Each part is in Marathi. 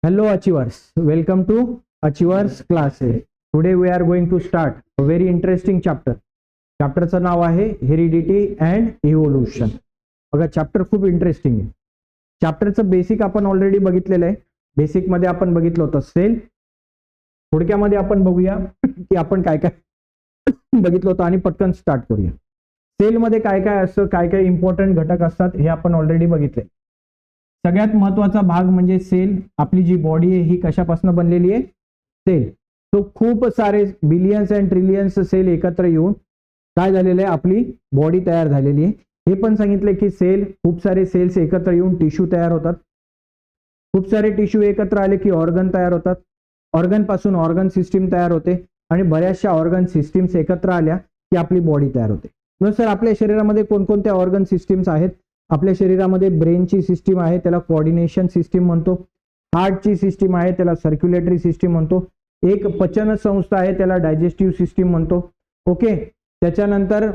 Hello achievers, welcome to Achievers Classes. Today we are going to start a very interesting chapter. चॅप्टरचं नाव आहे हेरिडिटी अँड इव्होल्युशन. बघा चॅप्टर खूप इंटरेस्टिंग आहे. चॅप्टरचं बेसिक आपण ऑलरेडी बघितलेलं आहे. बेसिक मध्ये आपण बघितलं होतं सेल. थोडक्यामध्ये आपण बघूया की आपण काय काय बघितलं होतं आणि पटकन स्टार्ट करूया. सेल मध्ये काय काय असतं, काय काय इम्पॉर्टंट घटक असतात हे आपण ऑलरेडी बघितले. सगळ्यात महत्वाचा भाग म्हणजे सेल. आपली जी बॉडी आहे ही कशापासून बनलेली आहे? सेल. तो खूप सारे बिलियन्स अँड ट्रिलियन्स सेल एकत्र येऊन काय झालेलं आहे, आपली बॉडी तयार झालेली आहे. हे पण सांगितले की सेल, खूप सारे सेल्स एकत्र येऊन टिश्यू तयार होतात. खूप सारे टिश्यू एकत्र आले की ऑर्गन तयार होतात. ऑर्गन पासून ऑर्गन सिस्टीम तयार होते आणि बऱ्याचशा ऑर्गन सिस्टीम्स एकत्र आल्या की आपली बॉडी तयार होते. सर आपल्या शरीरामध्ये कोणकोणत्या ऑर्गन सिस्टीम्स आहेत? आपल्या शरीरामध्ये ब्रेनची सिस्टीम आहे, त्याला कोऑर्डिनेशन सिस्टीम म्हणतो. हार्टची सिस्टीम आहे, त्याला सर्क्युलेटरी सिस्टीम म्हणतो. एक पचन संस्था आहे, त्याला डायजेस्टिव्ह सिस्टीम म्हणतो. ओके. त्याच्यानंतर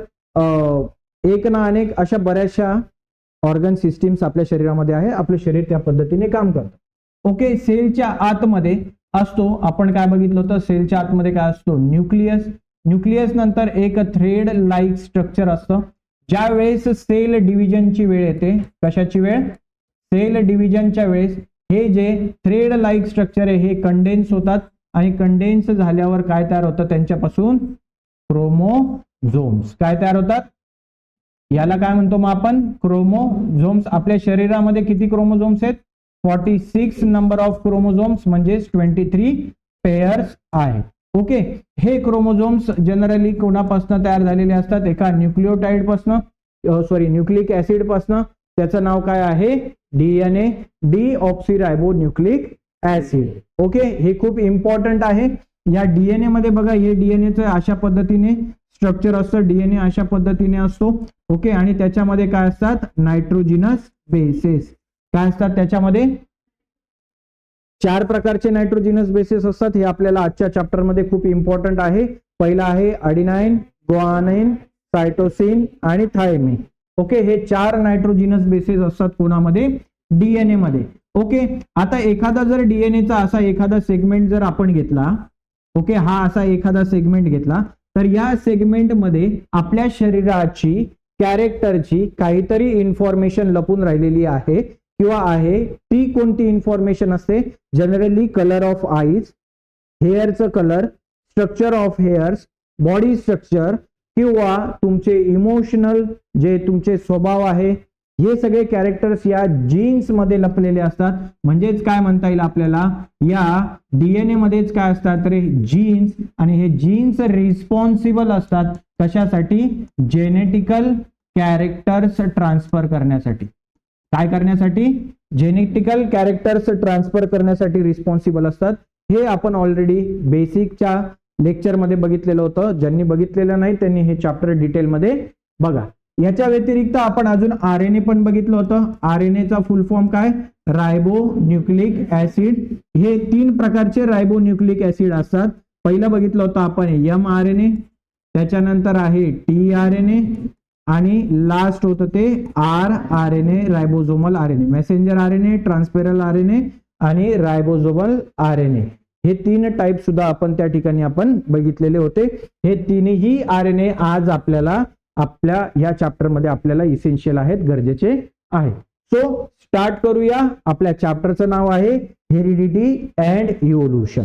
एक ना अनेक अशा बऱ्याचशा ऑर्गन सिस्टीम्स आपल्या शरीरामध्ये आहे. आपलं शरीर त्या पद्धतीने काम करतं. ओके. सेलच्या आतमध्ये असतो, आपण काय बघितलं होतं, सेलच्या आतमध्ये काय असतो? न्यूक्लियस. न्यूक्लियस नंतर एक थ्रेड लाईक स्ट्रक्चर असतं. ज्या वेळेस सेल डिव्हिजनची वेळ येते, कशाची वेळ? सेल डिव्हिजनच्या वेळेस हे जे थ्रेड लाईक स्ट्रक्चर आहे हे कंडेन्स होतात आणि कंडेन्स झाल्यावर काय तयार होतं? त्यांच्यापासून क्रोमोझोम्स काय तयार होतात? याला काय म्हणतो मग आपण? क्रोमोझोम्स. आपल्या शरीरामध्ये किती क्रोमोझोम्स आहेत? 46 नंबर ऑफ क्रोमोझोम्स म्हणजे 23 पेयर्स आहेत. ओके. हे क्रोमोझोम्स जनरली कोणापासून तयार झालेले असतात? एका न्यूक्लिओटाइड पासून, न्यूक्लिक ऍसिड पासून. त्याचं नाव काय आहे? DNA, deoxyribo nucleic acid. Okay. हे खूप इम्पॉर्टंट आहे. या डीएनए मध्ये बघा, हे डीएनएचं अशा पद्धतीने स्ट्रक्चर असतं. डीएनए अशा पद्धतीने असतो. ओके. आणि त्याच्यामध्ये काय असतात? नायट्रोजिनस बेसेस. काय असतात त्याच्यामध्ये? 4 प्रकारचे नायट्रोजिनस बेसेस असतात. हे आपल्याला आजच्या चॅप्टर मध्ये खूप इम्पॉर्टंट आहे. पहिला आहे अडिनाइन, ग्वानिन, सायटोसिन आणि थायमिन. ओके. हे 4 नायट्रोजिनस बेसेस असतात कोणामध्ये? डीएनए मध्ये. ओके. आता एखादा जर डीएनएचा असा एखादा सेगमेंट जर आपण घेतला, ओके, हा असा एखादा सेगमेंट घेतला, तर या सेगमेंट मध्ये आपल्या शरीराची, कॅरेक्टरची काहीतरी इन्फॉर्मेशन लपून राहिलेली आहे किंवा आहे. ती कोणती इन्फॉर्मेशन असते? जनरली कलर ऑफ आईज, हेअरचं colour, structure of hairs, body structure किंवा तुमचे इमोशनल जे तुमचे स्वभाव आहे, हे सगळे कॅरेक्टर्स या जीन्स मध्ये लपलेले असतात. म्हणजेच काय म्हणता येईल आपल्याला, या डीएनए मध्येच काय असतात? तर जीन्स. आणि हे जीन्स रिस्पॉन्सिबल असतात कशासाठी? जेनेटिकल कॅरेक्टर्स ट्रान्सफर करण्यासाठी. काय करण्यासाठी? जेनेटिकल कॅरेक्टर्स ट्रान्सफर करण्यासाठी रिस्पॉन्सिबल असतात. हे आपण ऑलरेडी बेसिकच्या लेक्चर मध्ये बघितलेलं होतं. ज्यांनी बघितलेलं नाही त्यांनी हे चॅप्टर डिटेलमध्ये बघा. याच्या व्यतिरिक्त आपण अजून आरएनए पण बघितलं होतं. आरएनएचा फुल फॉर्म काय? Ribo nucleic acid. हे 3 प्रकारचे रायबो न्यूक्लिक ऍसिड असतात. पहिलं बघितलं होतं आपण एम आरएनए, त्याच्यानंतर आहे टी आरएनए आणि लास्ट होतं ते R RNA, ribosomal RNA. Messenger RNA, transfer RNA आणि रायबोझोमल आरएनए. हे 3 टाइप सुद्धा आपण त्या ठिकाणी आपण बघितलेले होते. हे तिन्ही आरएनए आज आपल्याला आपल्या या चॅप्टर मध्ये आपल्याला इसेन्शियल आहेत, गरजेचे आहेत. सो स्टार्ट करूया. आपल्या चॅप्टरचं नाव आहे हेरिडिटी अँड इव्होल्युशन.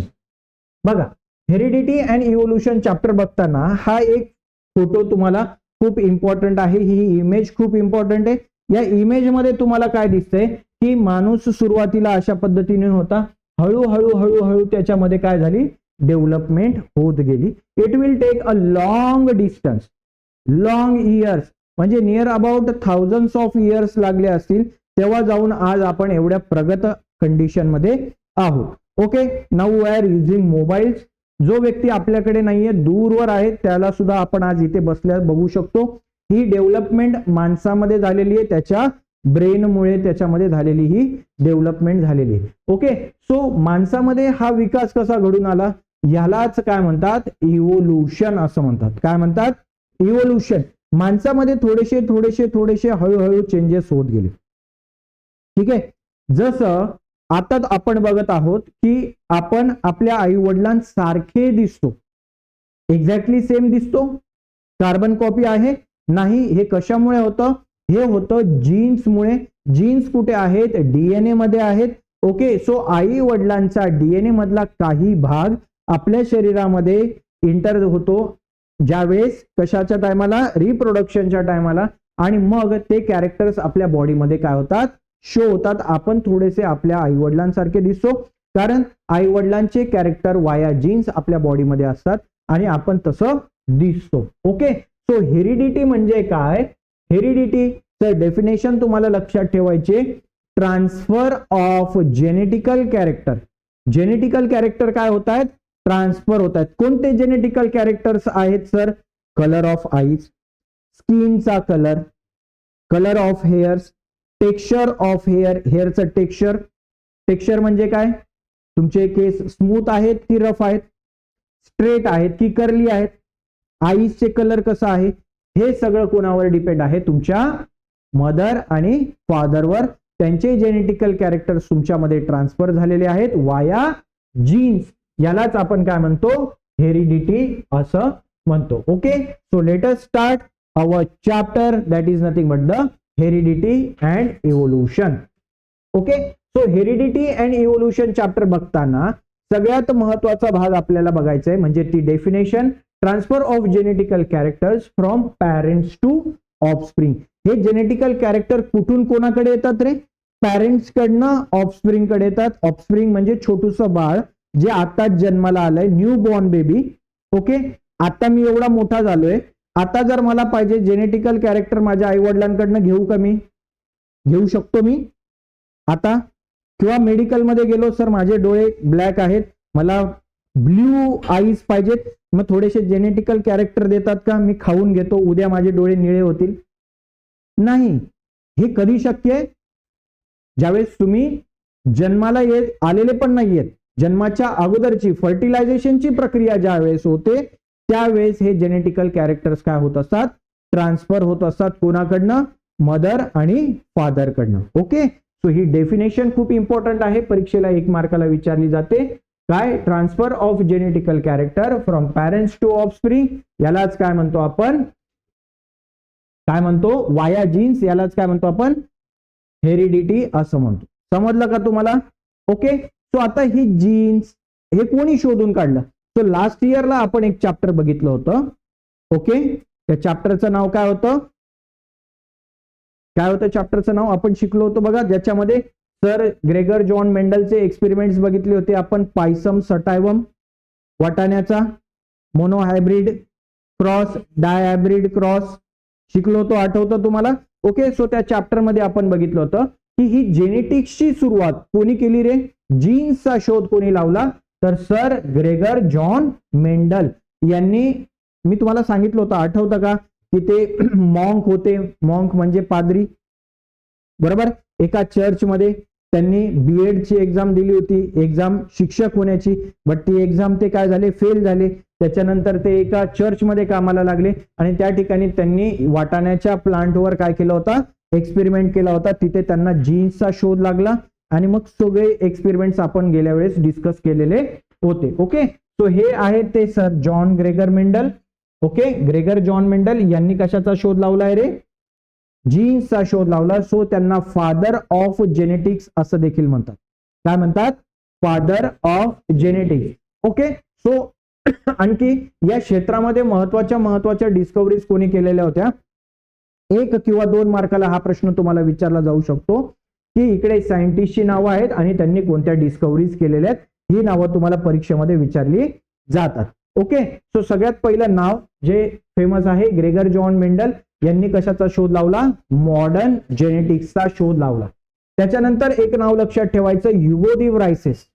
बघा, हेरिडिटी अँड इव्होल्युशन चॅप्टर बघताना हा एक फोटो तुम्हाला खूप इम्पॉर्टंट आहे. ही इमेज खूप इम्पॉर्टंट आहे. या इमेज मध्ये तुम्हाला काय दिसतंय की माणूस सुरुवातीला अशा पद्धतीने होता. हळूहळू हळूहळू त्याच्यामध्ये काय झाली? डेव्हलपमेंट होत गेली. It will take a long distance, long years, म्हणजे near about thousands of years लागले असतील, तेव्हा जाऊन आज आपण एवढ्या प्रगत कंडिशन मध्ये आहोत. Okay. Now we are using mobiles. जो व्यक्ती आपल्याकडे नाहीये, दूरवर आहे, त्याला सुद्धा आपण आज इथे बसल्या बघू शकतो. ही डेव्हलपमेंट माणसामध्ये झालेली आहे, त्याच्या ब्रेनमुळे त्याच्यामध्ये झालेली ही डेव्हलपमेंट झालेली आहे. ओके. सो माणसामध्ये हा विकास कसा घडून आला? यालाच काय म्हणतात? इव्होल्युशन असं म्हणतात. काय म्हणतात? इव्होल्युशन. माणसामध्ये थोडेसे थोडेसे थोडेसे हळूहळू चेंजेस होत गेले. ठीक आहे. जसं आता आपण बघत आहोत की आपण आपल्या आई वडिलांसारखे दिसतो, एक्झॅक्टली सेम दिसतो, कार्बन कॉपी आहे नाही. हे कशामुळे होतं? हे होतं जीन्समुळे. जीन्स कुठे आहेत? डीएनए मध्ये आहेत. ओके, सो आई वडिलांचा डीएनए मधला काही भाग आपल्या शरीरामध्ये इंटर होतो ज्यावेळेस कशाच्या टायमाला? रिप्रोडक्शनच्या टायमाला, आणि मग ते कॅरेक्टर्स आपल्या बॉडीमध्ये काय होतात? शो होतात. आपण थोडेसे आपल्या आई वडिलांसारखे दिसतो कारण आई वडिलांचे कॅरेक्टर वाया जीन्स आपल्या बॉडीमध्ये असतात आणि आपण तसं दिसतो. ओके, सो हेरिडिटी म्हणजे काय? हेरिडिटीचं डेफिनेशन तुम्हाला लक्षात ठेवायचे, transfer of genetical character. Genetical character काय होत आहेत? ट्रान्सफर होत आहेत. कोणते जेनेटिकल कॅरेक्टर्स आहेत सर? कलर ऑफ आईज, स्किनचा colour, colour of hairs, texture of hair, हेअरचं टेक्स्चर. टेक्स्चर म्हणजे काय? तुमचे केस स्मूथ आहेत की रफ आहेत, स्ट्रेट आहेत की कर्ली आहेत, आईजचे कलर कसा आहे, हे सगळं कोणावर डिपेंड आहे? तुमच्या मदर आणि फादरवर. त्यांचे जेनेटिकल कॅरेक्टर्स तुमच्यामध्ये ट्रान्सफर झालेले आहेत वाया जीन्स. यालाच आपण काय म्हणतो? हेरिडिटी असं म्हणतो. Okay, so let us start our chapter that is nothing but the heredity and evolution. Okay, so heredity and evolution chapter बघताना सगळ्यात महत्वाचा भाग आपल्याला बघायचा आहे म्हणजे ती definition, transfer of genetical characters from parents to offspring. हे जेनेटिकल कॅरेक्टर कुठून कोणाकडे येतात रे? पॅरेंट्स कडनं ऑफस्प्रिंग कडे येतात. ऑफस्प्रिंग म्हणजे छोटूसं बाळ जे आताच जन्माला आलंय, न्यू बॉर्न बेबी. ओके, आता मी एवढा मोठा झालोय, आता जर मला पाहिजे जेनेटिकल कॅरेक्टर माझ्या आई वडिलांकडनं घेऊ का? मी घेऊ शकतो मी आता. किंवा मेडिकलमध्ये गेलो, सर माझे डोळे ब्लॅक आहेत, मला ब्ल्यू आईज पाहिजेत, मग थोडेसे जेनेटिकल कॅरेक्टर देतात का? मी खाऊन घेतो, उद्या माझे डोळे निळे होतील? नाही. हे कधी शक्य आहे? ज्यावेळेस तुम्ही जन्माला आलेले पण नाहीयेत, जन्माच्या अगोदरची फर्टिलायझेशनची प्रक्रिया ज्यावेळेस होते त्यावेळेस हे जेनेटिकल कॅरेक्टर्स काय होत असतात? ट्रान्सफर होत असतात. कोणाकडनं? मदर आणि फादर कडनं. ओके, सो ही डेफिनेशन खूप इम्पॉर्टंट आहे, परीक्षेला 1 मार्काला विचारली जाते. काय? Transfer of genetical character from parents to offspring. यालाच काय म्हणतो आपण? काय म्हणतो? वाया जीन्स. यालाच काय म्हणतो आपण? हेरिडिटी असं म्हणतो. समजलं का तुम्हाला? ओके, सो आता ही जीन्स हे कोणी शोधून काढलं? सो लास्ट इयरला आपण एक चॅप्टर बघितलं होतं. ओके, त्या चॅप्टरचं नाव काय होतं? काय होतं चॅप्टरचं नाव? आपण शिकलो होतो बघा, ज्याच्यामध्ये सर ग्रेगर जॉन मेंडलचे एक्सपेरिमेंट्स बघितले होते आपण. पायसम सटायवम, वाटाण्याचा मोनोहायब्रिड क्रॉस, डायहायब्रिड क्रॉस शिकलो होतो, आठवतं तुम्हाला? ओके, सो त्या चॅप्टर मध्ये आपण बघितलं होतं की ही जेनेटिक्सची सुरुवात कोणी केली रे? जीन्सचा शोध कोणी लावला? तर सर ग्रेगर जॉन मेंडल यांनी. मी तुम्हाला सांगितलं होतं, आठवतं का? की ते मॉन्क होते. मॉन्क म्हणजे पादरी, बरोबर? एका चर्चमध्ये त्यांनी बीएड ची एक्झाम दिली होती, एक्झाम शिक्षक होण्याची, बट ती एक्झाम ते काय झाले? फेल झाले. त्याच्यानंतर ते एका चर्चमध्ये कामाला लागले आणि त्या ठिकाणी त्यांनी वाटाण्याच्या प्लांटवर काय केलं होता? एक्सपेरिमेंट केला होता. तिथे त्यांना जीन्सचा शोध लागला आणि मग सगळे एक्सपेरिमेंट्स आपण गेल्या वेळेस डिस्कस केलेले होते. ओके, सो हे आहे ते sir John Gregor Mendel. Okay, Gregor John Mendel यांनी कशाचा शोध लावलाय रे? जीन्सचा शोध लावला. सो त्यांना फादर ऑफ जेनेटिक्स असं देखील म्हणतात. काय म्हणतात? Father of genetics. Okay, so आणखी या क्षेत्रामध्ये महत्वाच्या डिस्कव्हरीज कोणी केलेल्या होत्या? 1 किंवा 2 मार्काला हा प्रश्न तुम्हाला विचारला जाऊ शकतो की इकडे सायंटिस्टची नावं आहेत आणि त्यांनी कोणत्या डिस्कव्हरीज केलेल्या आहेत, ही नावं तुम्हाला परीक्षेमध्ये विचारली जातात. ओके, सो सगळ्यात पहिलं नाव जे फेमस आहे, ग्रेगर जॉन मेंडल यांनी कशाचा शोध लावला? मॉडर्न जेनेटिक्सचा शोध लावला. त्याच्यानंतर एक नाव लक्षात ठेवायचं, ह्युगो दी व्रायसेस.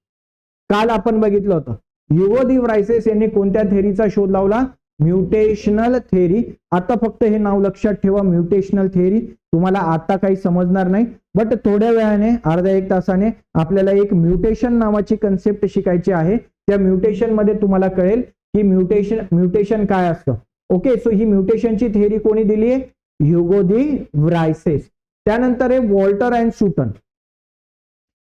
काल आपण बघितलं होतं. ह्युगो दी व्रायसेस यांनी कोणत्या थेअरीचा शोध लावला? Mutational theory. आता फक्त हे नाव लक्षात ठेवा, म्युटेशनल थेअरी. तुम्हाला आता काही समजणार नाही, बट थोड्या वेळाने, अर्ध्या 1 तासाने आपल्याला एक म्युटेशन नावाची कन्सेप्ट शिकायची आहे. त्या म्युटेशन मध्ये तुम्हाला कळेल की म्युटेशन काय असतं. ओके, सो ही म्युटेशनची थेअरी कोणी दिली आहे? ह्युगो दी व्रायसेस. त्यानंतर आहे वॉल्टर अँड सुटन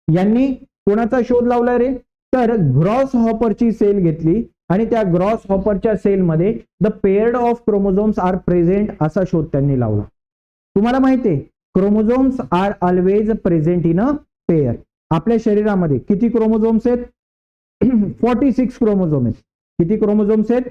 यांनी कोणाचा शोध लावलाय रे? तर ग्रॉस हॉपरची सेल घेतली आणि त्या ग्रॉस हॉपरच्या सेलमध्ये the paired of chromosomes are present असा शोध त्यांनी लावला. तुम्हाला माहिती आहे chromosomes are always present in a pair. आपल्या शरीरामध्ये किती क्रोमोझोम्स आहेत? 46 क्रोमोझोम आहेत. किती क्रोमोझोम्स आहेत?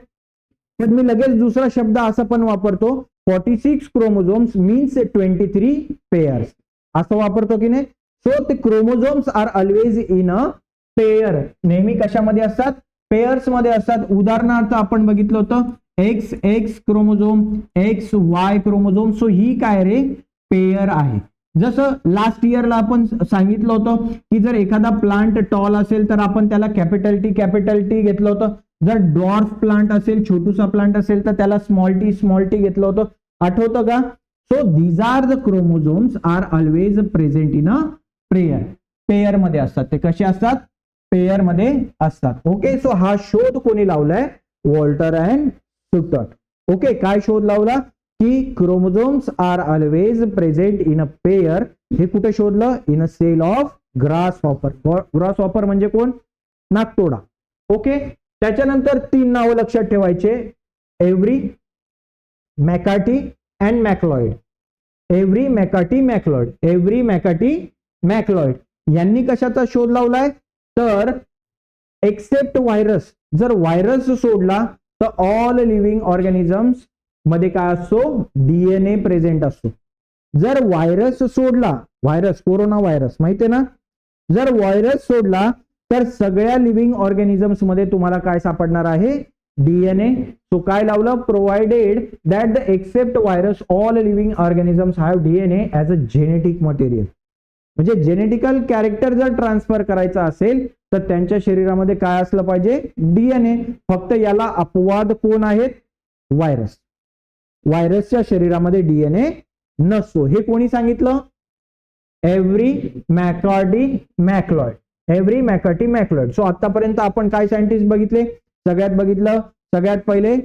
तर मी लगेच दुसरा शब्द असा पण वापरतो, 46 क्रोमोझोम्स मीन्स 23 पेअर्स असं वापरतो की नाही. सो ते chromosomes are always in a pair. नेहमी कशामध्ये असतात? पेअर्स मध्ये असतात. उदाहरणार्थ आपण बघितलं होतं X X chromosome, X Y chromosome. So ही काय रे? पेअर आहे. जसं लास्ट इयरला आपण सांगितलं होतं की जर एखादा प्लांट टॉल असेल तर आपण त्याला कॅपिटल टी घेतलं होतं. जर डॉर्फ प्लांट असेल, छोटूसा प्लांट असेल तर त्याला स्मॉल टी घेतलं होतं. आठवतं का? So these are the chromosomes are always present in a pair. Pair मध्ये असतात. ते कसे असतात? पेअर मध्ये असतात. ओके. सो हा शोध कोणी लावलाय? Walter and Sutton. ओके. काय शोध लावला? की chromosomes are always present in a pair. हे कुठे शोधलं? In a cell of grasshopper. Grasshopper म्हणजे कोण? नाकतोडा. ओके. त्याच्यानंतर 3 नावं लक्षात ठेवायचे, Avery, McCarty and MacLeod. Avery, McCarty, MacLeod. Avery, McCarty, MacLeod यांनी कशाचा शोध लावलाय? तर एक्सेप्ट व्हायरस. जर व्हायरस सोडला तर ऑल लिव्हिंग ऑर्गॅनिझम्स मध्ये काय असतो? डीएनए प्रेझेंट असतो. जर व्हायरस सोडला, व्हायरस, कोरोना व्हायरस माहितीये ना, जर व्हायरस सोडला तर सगळ्या लिव्हिंग ऑर्गॅनिझम्स मध्ये तुम्हाला काय सापडणार आहे? डीएनए. सो काय लावलं? Provided that the except virus all living organisms have DNA as a genetic material. म्हणजे जेनेटिकल कॅरेक्टर जर ट्रान्सफर करायचा असेल तर त्यांच्या शरीरामध्ये काय असलं पाहिजे? डीएनए. फक्त याला अपवाद कोण आहेत? व्हायरस. व्हायरसच्या शरीरामध्ये डीएनए नसतो. हे कोणी सांगितलं? एव्हरी, मॅकॉर्डी, मॅक्लॉइड. एव्हरी, मॅकॉर्डी, मॅक्लॉइड. सो आतापर्यंत आपण काय सायंटिस्ट बघितले? सगळ्यात पहिले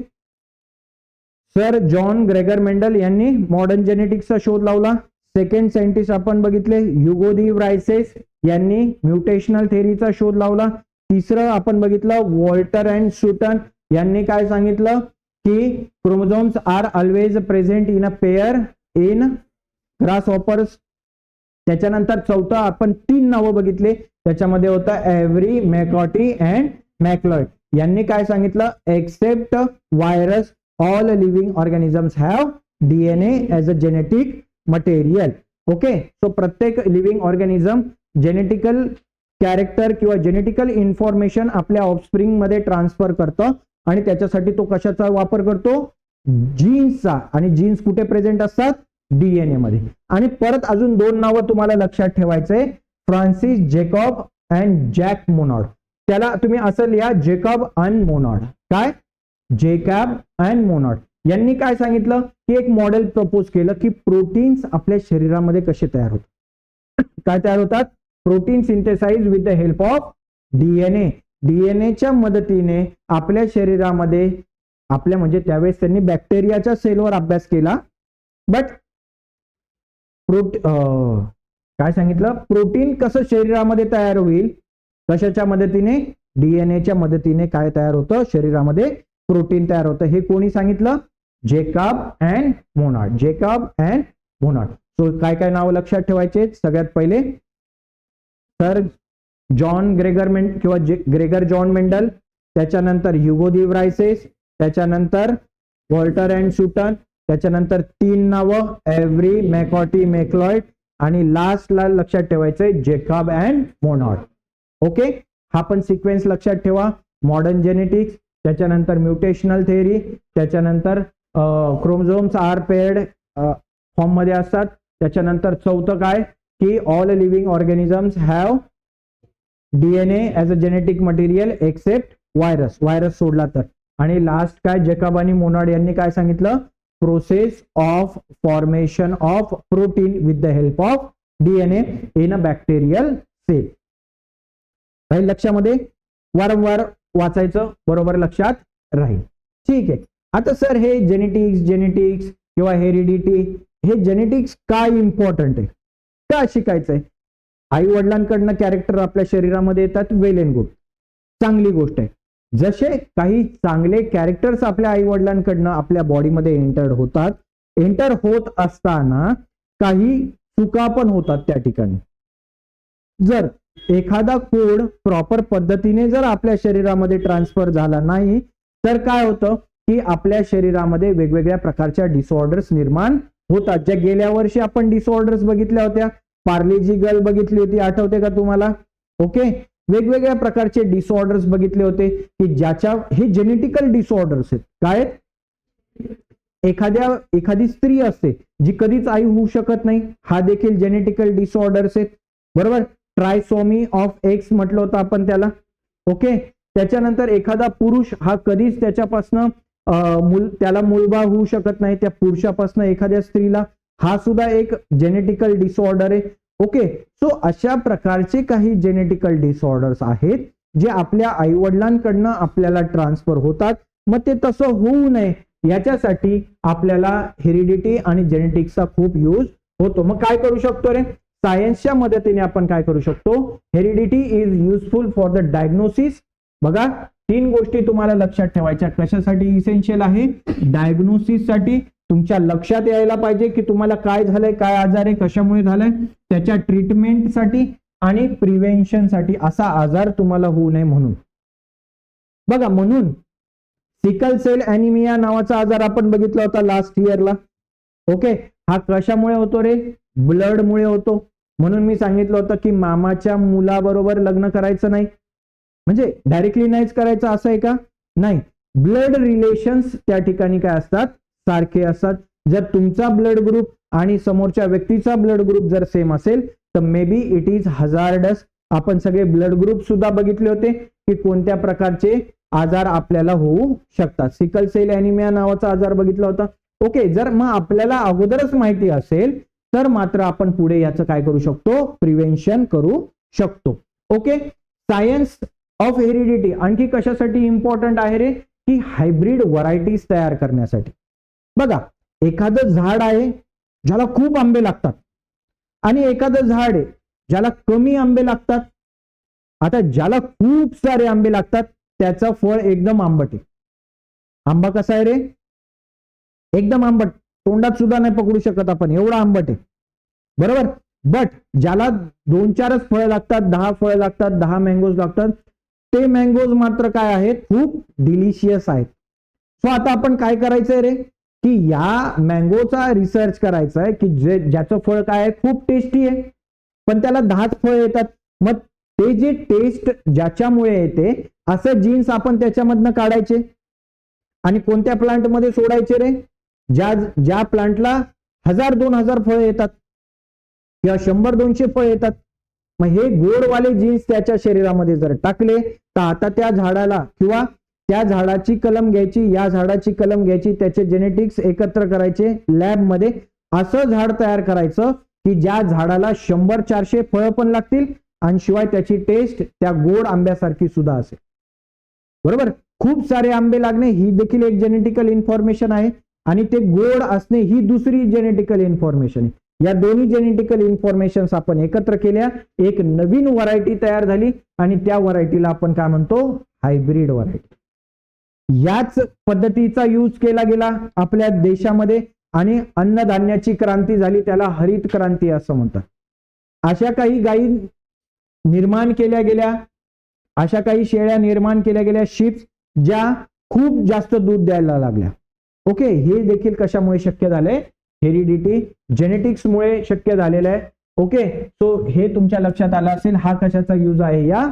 सर जॉन ग्रेगर मेंडल यांनी मॉडर्न जेनेटिक्सचा शोध लावला. सेकंड सायंटिस्ट आपण बघितले ह्युगो दी व्रायसेस यांनी म्युटेशनल थेअरीचा शोध लावला. तिसरं आपण बघितलं वॉल्टर अँड सुटन यांनी काय सांगितलं की chromosomes are always present in a pair in grasshoppers. त्याच्यानंतर चौथं आपण 3 नावं बघितले, त्याच्यामध्ये होतं एव्हरी, मॅकॉर्डी अँड मॅक्लॉइड. यांनी काय सांगितलं? Except virus all living organisms have DNA as a genetic material. Okay. So प्रत्येक लिव्हिंग ऑर्गॅनिझम जेनेटिकल कॅरेक्टर किंवा जेनेटिकल इन्फॉर्मेशन आपल्या ऑफस्प्रिंग मध्ये ट्रान्सफर करतं आणि त्याच्यासाठी तो कशाचा वापर करतो? जीन्सचा. आणि जीन्स कुठे प्रेझेंट असतात? डीएनए मध्ये. आणि परत अजून 2 नावं तुम्हाला लक्षात ठेवायचंय, Francis Jacob and jack Monod. त्याला तुम्ही असं लिहा, जेकॉब अँड मोनॉड. काय? जेकॉब अँड मोनॉड यांनी काय सांगितलं की एक मॉडेल प्रपोज केलं की प्रोटीन्स आपल्या शरीरामध्ये कसे तयार होतात. काय तयार होतात? Protein synthesize with the help of DNA. डीएनएच्या मदतीने आपल्या शरीरामध्ये, आपल्या म्हणजे त्यावेळेस त्यांनी बॅक्टेरियाच्या सेलवर अभ्यास केला. बट काय सांगितलं? प्रोटीन कसं शरीरामध्ये तयार होईल? कशाच्या मदतीने? डीएनएच्या मदतीने काय तयार होतं? शरीरामध्ये प्रोटीन तयार होतं. हे कोणी सांगितलं? Jacob and Monod. Jacob and Monod. So काय काय नाव लक्षात ठेवायचे? सगळ्यात पहिले सर जॉन ग्रेगर किंवा ग्रेगर जॉन मेंडल, त्याच्यानंतर ह्युगो दी व्रायसेस, त्याच्यानंतर वॉल्टर अँड सुटन, त्याच्यानंतर 3 नावं एव्हरी, मॅकॉर्डी, मॅक्लॉइड आणि लास्टला लक्षात ठेवायचंय जेकॉब अँड मोनॉड. ओके. हा पण सिक्वेन्स लक्षात ठेवा. मॉडर्न जेनेटिक्स, त्याच्यानंतर म्युटेशनल थेअरी, त्याच्यानंतर क्रोमोझोम्स आर पेअर्ड फॉर्म मध्ये असतात, त्याच्यानंतर चौथं काय की all living organisms have DNA as a genetic material except virus. Virus सोडला तर. आणि लास्ट काय? जेकॉब आणि मोनॉड यांनी काय सांगितलं? Process of formation of protein with the help of DNA in a bacterial cell. राहील लक्षामध्ये? वारंवार वाचायचं, बरोबर लक्षात राहील. ठीक आहे. आता सर हे जेनेटिक्स किंवा हेरिडिटी, हे जेनेटिक्स काय इम्पॉर्टंट आहे? का शिकायचंय? आई वडिलांकडनं कॅरेक्टर आपल्या शरीरामध्ये येतात, वेल अँड गुड, चांगली गोष्ट आहे. जसे काही चांगले कॅरेक्टर्स आपल्या आई वडिलांकडनं आपल्या बॉडीमध्ये एंटर होत असताना काही चुका पण होतात त्या ठिकाणी. जर एखादा कोड प्रॉपर पद्धतीने जर आपल्या शरीरामध्ये ट्रान्सफर झाला नाही तर काय होतं की आपल्या शरीरामध्ये वेगवेगळ्या प्रकारच्या डिसऑर्डर्स निर्माण होतात. ज्या गेल्या वर्षी आपण डिसऑर्डर्स बघितल्या होत्या, पार्लेजी गर्ल बघितली होती, आठवते का तुम्हाला? ओके, वेगवेगळ्या प्रकारचे डिसऑर्डर्स बघितले होते की ज्याच्या हे जेनेटिकल डिसऑर्डर्स आहेत. काय? एखादी स्त्री असते जी कधीच आई होऊ शकत नाही, हा देखील जेनेटिकल डिसऑर्डर्स आहेत, बरोबर. ट्रायसोमी ऑफ एक्स म्हटलं होतं आपण त्याला. ओके, त्याच्यानंतर एखादा पुरुष हा कधीच त्याच्यापासनं त्याला मुलबाळ होऊ शकत नाही त्या पुरुषापासनं एखाद्या स्त्रीला, हा सुद्धा एक जेनेटिकल डिसऑर्डर आहे. ओके, सो अशा प्रकारचे काही जेनेटिकल डिसऑर्डर्स आहेत जे आपल्या आई वडिलांकडनं आपल्याला ट्रान्सफर होतात. मग ते तसं होऊ नये याच्यासाठी आपल्याला हेरिडिटी आणि जेनेटिक्सचा खूप यूज होतो. मग काय करू शकतो रे? सायन्सच्या मदतीने आपण काय करू शकतो? Heredity is useful for the diagnosis. बघा, 3 गोष्टी तुम्हाला लक्षात ठेवायच्या. कशासाठी इसेन्शियल आहे? डायग्नोसिस साठी. तुमच्या लक्षात यायला पाहिजे की तुम्हाला काय झालंय, काय आजार आहे, कशामुळे झालंय, त्याच्या ट्रीटमेंटसाठी आणि प्रिव्हेन्शनसाठी. असा आजार तुम्हाला होऊ नये म्हणून. बघा, म्हणून सिकल सेल ॲनिमिया नावाचा आजार आपण बघितला होता लास्ट इयरला. ओके, हा कशामुळे होतो रे? ब्लडमुळे होतो. म्हणून मी सांगितलं होतं की मामाच्या मुलाबरोबर लग्न करायचं नाही, म्हणजे डायरेक्टली नाहीच करायचं असं आहे का? नाही, ब्लड रिलेशन्स त्या ठिकाणी काय असतात? सारखे असतात. जर तुमचा ब्लड ग्रुप आणि समोरच्या व्यक्तीचा ब्लड ग्रुप जर सेम असेल तर may be it is hazardous. आपण सगळे ब्लड ग्रुप सुद्धा बघितले होते की कोणत्या प्रकारचे आजार आपल्याला होऊ शकतात. सिकल सेल ॲनिमिया नावाचा आजार बघितला होता. ओके, जर मग आपल्याला अगोदरच माहिती असेल तर मात्र आपण पुढे याचं काय करू शकतो? प्रिव्हेन्शन करू शकतो. ओके, सायन्स ऑफ हेरिडिटी आणखी कशासाठी इम्पॉर्टंट आहे रे? की हायब्रिड व्हरायटीज तयार करण्यासाठी. बघा, एखादं झाड आहे ज्याला खूप आंबे लागतात आणि एखादं झाड आहे ज्याला कमी आंबे लागतात. आता ज्याला खूप सारे आंबे लागतात त्याचं फळ एकदम आंबट आहे. आंबा कसा आहे रे? एकदम आंबट, तोंडात सुद्धा नाही पकडू शकत आपण, एवढा आंबट आहे, बरोबर. बट ज्याला 2-4च फळं लागतात, 10 फळं लागतात, 10 मँगोज लागतात, ते मँगोज मात्र काय आहेत? खूप डिलिशियस आहेत. सो आता आपण काय करायचंय रे? की या मँगोचा रिसर्च करायचा आहे की ज्याचं फळ काय आहे? खूप टेस्टी आहे, पण त्याला 10च फळं येतात. मग ते जे टेस्ट ज्याच्यामुळे येते असं जीन्स आपण त्याच्यामधनं काढायचे आणि कोणत्या प्लांटमध्ये सोडायचे रे? ज्या प्लांटला 1000-2000 फळं येतात किंवा 100-200 फळं येतात. मग हे गोडवाले जीन्स त्याच्या शरीरामध्ये जर टाकले तर आता त्या झाडाला किंवा त्या झाडाची कलम घ्यायची, या झाडाची कलम घ्यायची, त्याचे जेनेटिक्स एकत्र करायचे लॅबमध्ये, असं झाड तयार करायचं की ज्या झाडाला 100-400 फळं पण लागतील आणि शिवाय त्याची टेस्ट त्या गोड आंब्यासारखी सुद्धा असेल, बरोबर. खूप सारे आंबे लागणे ही देखील एक जेनेटिकल इन्फॉर्मेशन आहे आणि ते गोड असणे ही दुसरी जेनेटिकल इन्फॉर्मेशन आहे. या दोन्ही जेनेटिकल इन्फॉर्मेशन आपण एकत्र केल्या, एक नवीन व्हरायटी तयार झाली आणि त्या व्हरायटीला आपण काय म्हणतो? Hybrid variety. याच पद्धतीचा यूज केला गेला आपल्या देशामध्ये आणि अन्नधान्याची क्रांती झाली, त्याला हरित क्रांती असं म्हणतात. अशा काही गायी निर्माण केल्या गेल्या, अशा काही शेळ्या निर्माण केल्या गेल्या, शिप्स, ज्या खूप जास्त दूध द्यायला लागल्या. ओके, हे देखील कशामुळे शक्य झालंय? हेरिडिटी, जेनेटिक्समुळे शक्य झालेलं आहे. ओके, सो हे तुमच्या लक्षात आलं असेल, हा कशाचा यूज आहे? या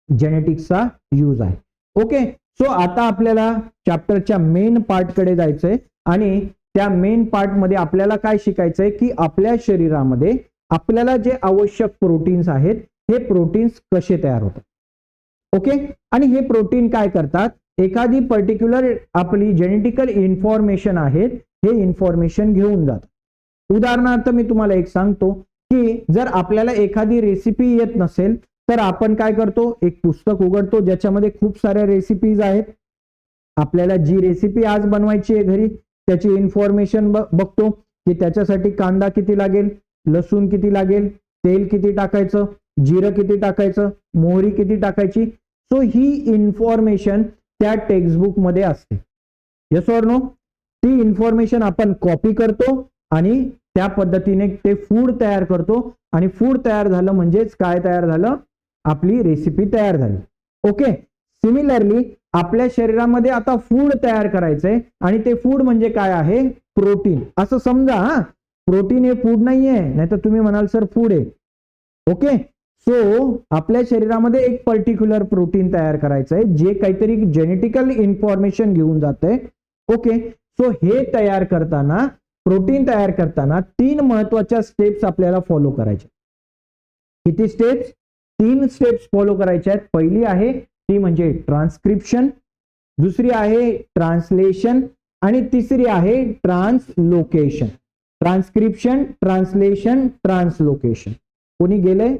जेनेटिक्सचा यूज आहे. ओके, सो आता आपल्याला चॅप्टरच्या मेन पार्टकडे जायचंय आणि त्या मेन पार्ट मध्ये आपल्याला काय शिकायचंय की आपल्या शरीरामध्ये आपल्याला जे आवश्यक प्रोटीन्स आहेत हे प्रोटीन्स कसे तयार होतात. ओके, आणि हे प्रोटीन काय करतात? एखादी पर्टिक्युलर आपली जेनेटिकल इन्फॉर्मेशन आहेत हे इन्फॉर्मेशन घेऊन जातात. उदाहरणार्थ मी तुम्हाला एक सांगतो की जर आपल्याला एखादी रेसिपी येत नसेल तर आपण काय करतो? एक पुस्तक उघडतो ज्याच्यामध्ये खूप साऱ्या रेसिपीज आहेत. आपल्याला जी रेसिपी आज बनवायची आहे घरी त्याची इन्फॉर्मेशन बघतो की त्याच्यासाठी कांदा किती लागेल, लसूण किती लागेल, तेल किती टाकायचं, जिरं किती टाकायचं, मोहरी किती टाकायची. सो ही इन्फॉर्मेशन त्या टेक्स्टबुक मध्ये असते. Yes or no. ती इन्फॉर्मेशन आपण कॉपी करतो आणि त्या पद्धतीने ते फूड तयार करतो आणि फूड तयार झालं म्हणजेच काय तयार झालं, आपली रेसिपी तयार झाली. ओके. सिमिलरली आपल्या शरीरामध्ये आता फूड तयार करायचंय आणि ते फूड म्हणजे काय आहे, प्रोटीन. असं समजा हा, प्रोटीन हे फूड नाहीये, नाहीतर तुम्ही म्हणाल सर फूड आहे. ओके. सो आपल्या शरीरामध्ये एक पर्टिक्युलर प्रोटीन तयार करायचंय जे काहीतरी जेनेटिकल इन्फॉर्मेशन घेऊन जातंय. ओके. सो हे तयार करताना, प्रोटीन तयार करताना 3 महत्वाच्या स्टेप्स आपल्याला फॉलो करायच्या. किती स्टेप्स? 3 स्टेप्स फॉलो करायच्या आहेत. पहिली आहे ती म्हणजे ट्रान्सक्रिप्शन, दुसरी आहे ट्रान्सलेशन आणि तिसरी आहे ट्रान्सलोकेशन. Transcription, translation, translocation. कोणी गेलंय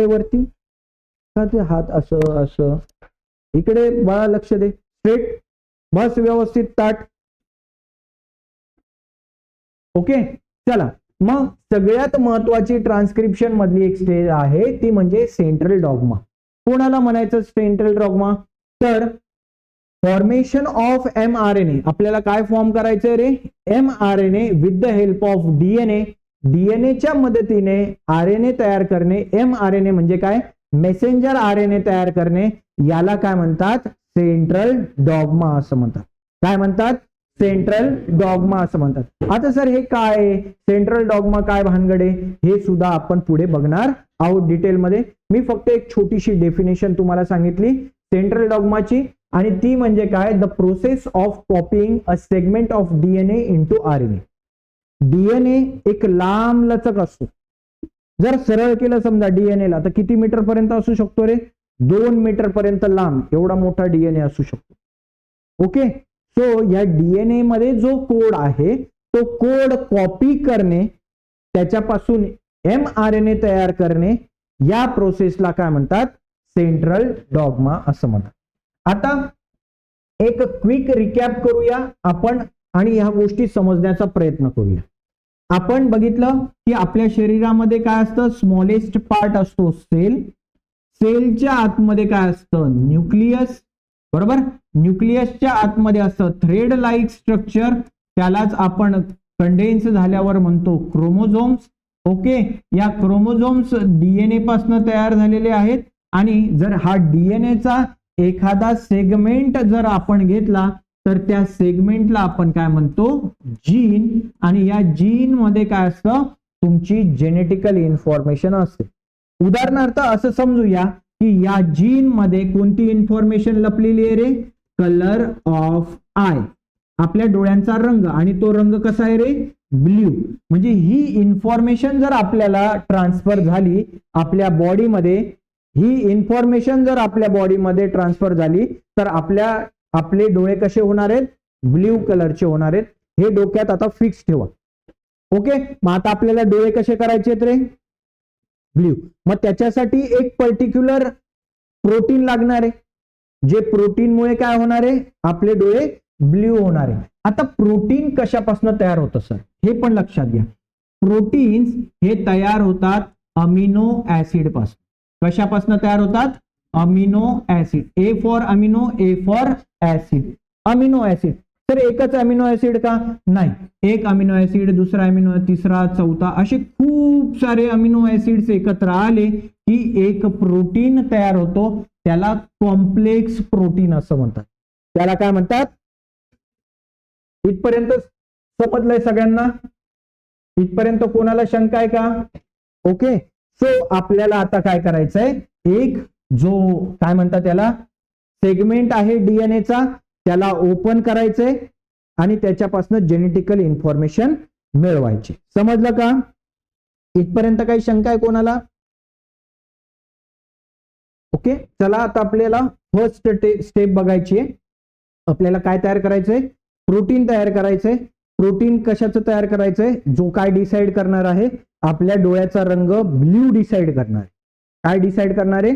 वरती का? ते हात असं असं इकडे बाळा, लक्ष दे, स्ट्रेट बस, व्यवस्थित ताट. ओके. चला मग सगळ्यात महत्वाची ट्रान्सक्रिप्शन मधली एक स्टेज आहे ती म्हणजे सेंट्रल डॉग्मा. कोणाला म्हणायचं सेंट्रल डॉग्मा? तर फॉर्मेशन ऑफ mRNA. आपल्याला काय फॉर्म करायचंय रे? mRNA with the help of DNA. डीएनएच्या मदतीने आरएनए तयार करणे. mRNA म्हणजे काय? मेसेंजर आरएनए तयार करणे. याला काय म्हणतात? सेंट्रल डॉग्मा असं म्हणतात. काय म्हणतात? सेंट्रल डॉग्मा असं म्हणतात. आता सर हे काय सेंट्रल डॉग्मा, काय भानगडे, हे सुद्धा आपण पुढे बघणार आहोत डिटेलमध्ये. मी फक्त एक छोटीशी डेफिनेशन तुम्हाला सांगितली सेंट्रल डॉग्माची, आणि ती म्हणजे काय? The process of copying a segment of DNA into RNA. DNA एक लांब लचक असतो. जर सरळ केलं समजा डीएनए ला, तर किती मीटर पर्यंत असू शकतो रे? 2 मीटर पर्यंत लांब एवढा मोठा डीएनए असू शकतो. ओके. सो या डीएनए मध्ये जो कोड आहे तो कोड कॉपी करणे, त्याच्यापासून mRNA तयार करणे, या प्रोसेसला काय म्हणतात? सेंट्रल डॉग्मा असं म्हणतात. आता एक क्विक रिकॅप करूया आपण आणि ह्या गोष्टी समजण्याचा प्रयत्न करूया. आपण बघितलं की आपल्या शरीरामध्ये काय असतं? स्मॉलेस्ट पार्ट असतो सेल. सेलच्या आतमध्ये काय असतं? न्यूक्लियस. बरोबर. न्यूक्लियसच्या आतमध्ये असतं थ्रेड लाईक स्ट्रक्चर, त्यालाच आपण कंडेन्स झाल्यावर म्हणतो क्रोमोझोम्स. ओके. या क्रोमोझोम्स डीएनए पासून तयार झालेले आहेत आणि जर हा डीएनएचा एखादा सेगमेंट जर आपण घेतला तर त्या सेगमेंटला आपण काय म्हणतो? जीन. आणि या जीन मध्ये काय असतं? तुमची जेनेटिकल इन्फॉर्मेशन असते. उदाहरणार्थ असं समजूया की या जीन मध्ये कोणती इन्फॉर्मेशन लपलेली आहे रे? कलर ऑफ आय, आपल्या डोळ्यांचा रंग, आणि तो रंग कसा आहे रे? ब्ल्यू. म्हणजे ही इन्फॉर्मेशन जर आपल्याला ट्रान्सफर झाली आपल्या बॉडीमध्ये, ही इन्फॉर्मेशन जर आपल्या बॉडीमध्ये ट्रान्सफर झाली तर आपले डोळे कसे होणार आहेत? ब्ल्यू कलरचे होणार आहेत. हे डोक्यात आता फिक्स ठेवा. ओके. मग आता आपल्याला डोळे कसे करायचे रे? ब्ल्यू. मग त्याच्यासाठी एक पर्टिक्युलर प्रोटीन लागणार आहे, जे प्रोटीनमुळे काय होणार आहे? आपले डोळे ब्ल्यू होणार आहे. आता प्रोटीन कशापासून तयार होतं सर? हे पण लक्षात घ्या. प्रोटीन्स हे तयार होतात अमिनो ऍसिड पासून. कशापासून तयार होतात? Amino acid. A for amino, A for acid. Amino acid. तर एकच अमिनो ऍसिड का? नाही. एक अमिनो ऍसिड, दुसरा अमिनो, तिसरा, चौथा, असे खूप सारे अमिनो ऍसिड्स एकत्र आले की एक प्रोटीन तयार होतो. त्याला कॉम्प्लेक्स प्रोटीन असं म्हणतात. त्याला काय म्हणतात? इथपर्यंत समजलंय सगळ्यांना? इथपर्यंत कोणाला शंका आहे का? ओके. सो आपल्याला आता काय करायचंय? एक जो काय म्हणतात त्याला सेगमेंट आहे डीएनएचा, त्याला ओपन करायचंय आणि त्याच्यापासून जेनेटिकल इन्फॉर्मेशन मिळवायची. समजलं का? इथपर्यंत काही शंका आहे कोणाला? ओके. चला आता आपल्याला फर्स्ट स्टेप बघायची आहे. आपल्याला काय तयार करायचंय? प्रोटीन तयार करायचंय. प्रोटीन कशाचं तयार करायचंय? जो काय डिसाइड करणार आहे? आपल्या डोळ्याचा रंग ब्ल्यू डिसाइड करणार आहे. काय डिसाइड करणार आहे?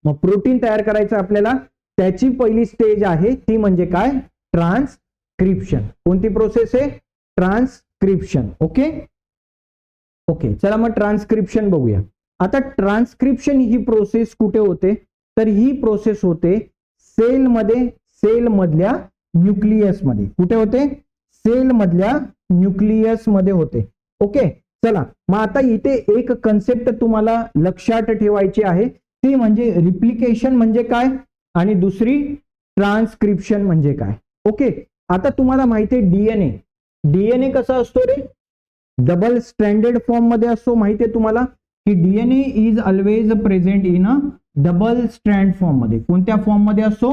मग प्रोटीन तयार करायचं आपल्याला. त्याची पहिली स्टेज आहे ती म्हणजे काय? ट्रान्सक्रिप्शन. कोणती प्रोसेस आहे? ट्रान्सक्रिप्शन. ओके. ओके, चला मग ट्रान्सक्रिप्शन बघूया. आता ट्रान्सक्रिप्शन ही प्रोसेस कुठे होते, तर ही प्रोसेस होते सेलमध्ये, सेल मधल्या न्यूक्लियस मध्ये. कुठे होते? सेल मधल्या न्यूक्लियस मध्ये होते. ओके, चला मग आता इथे एक कन्सेप्ट तुम्हाला लक्षात ठेवायची आहे, ती म्हणजे रिप्लिकेशन म्हणजे काय आणि दुसरी ट्रान्सक्रिप्शन म्हणजे काय. ओके, आता तुम्हाला माहिती आहे डीएनए, डीएनए कसा असतो रे? डबल स्ट्रँडेड फॉर्म मध्ये असतो. माहिती आहे तुम्हाला की DNA is always present in a double strand form मध्ये. कोणत्या फॉर्म मध्ये असतो?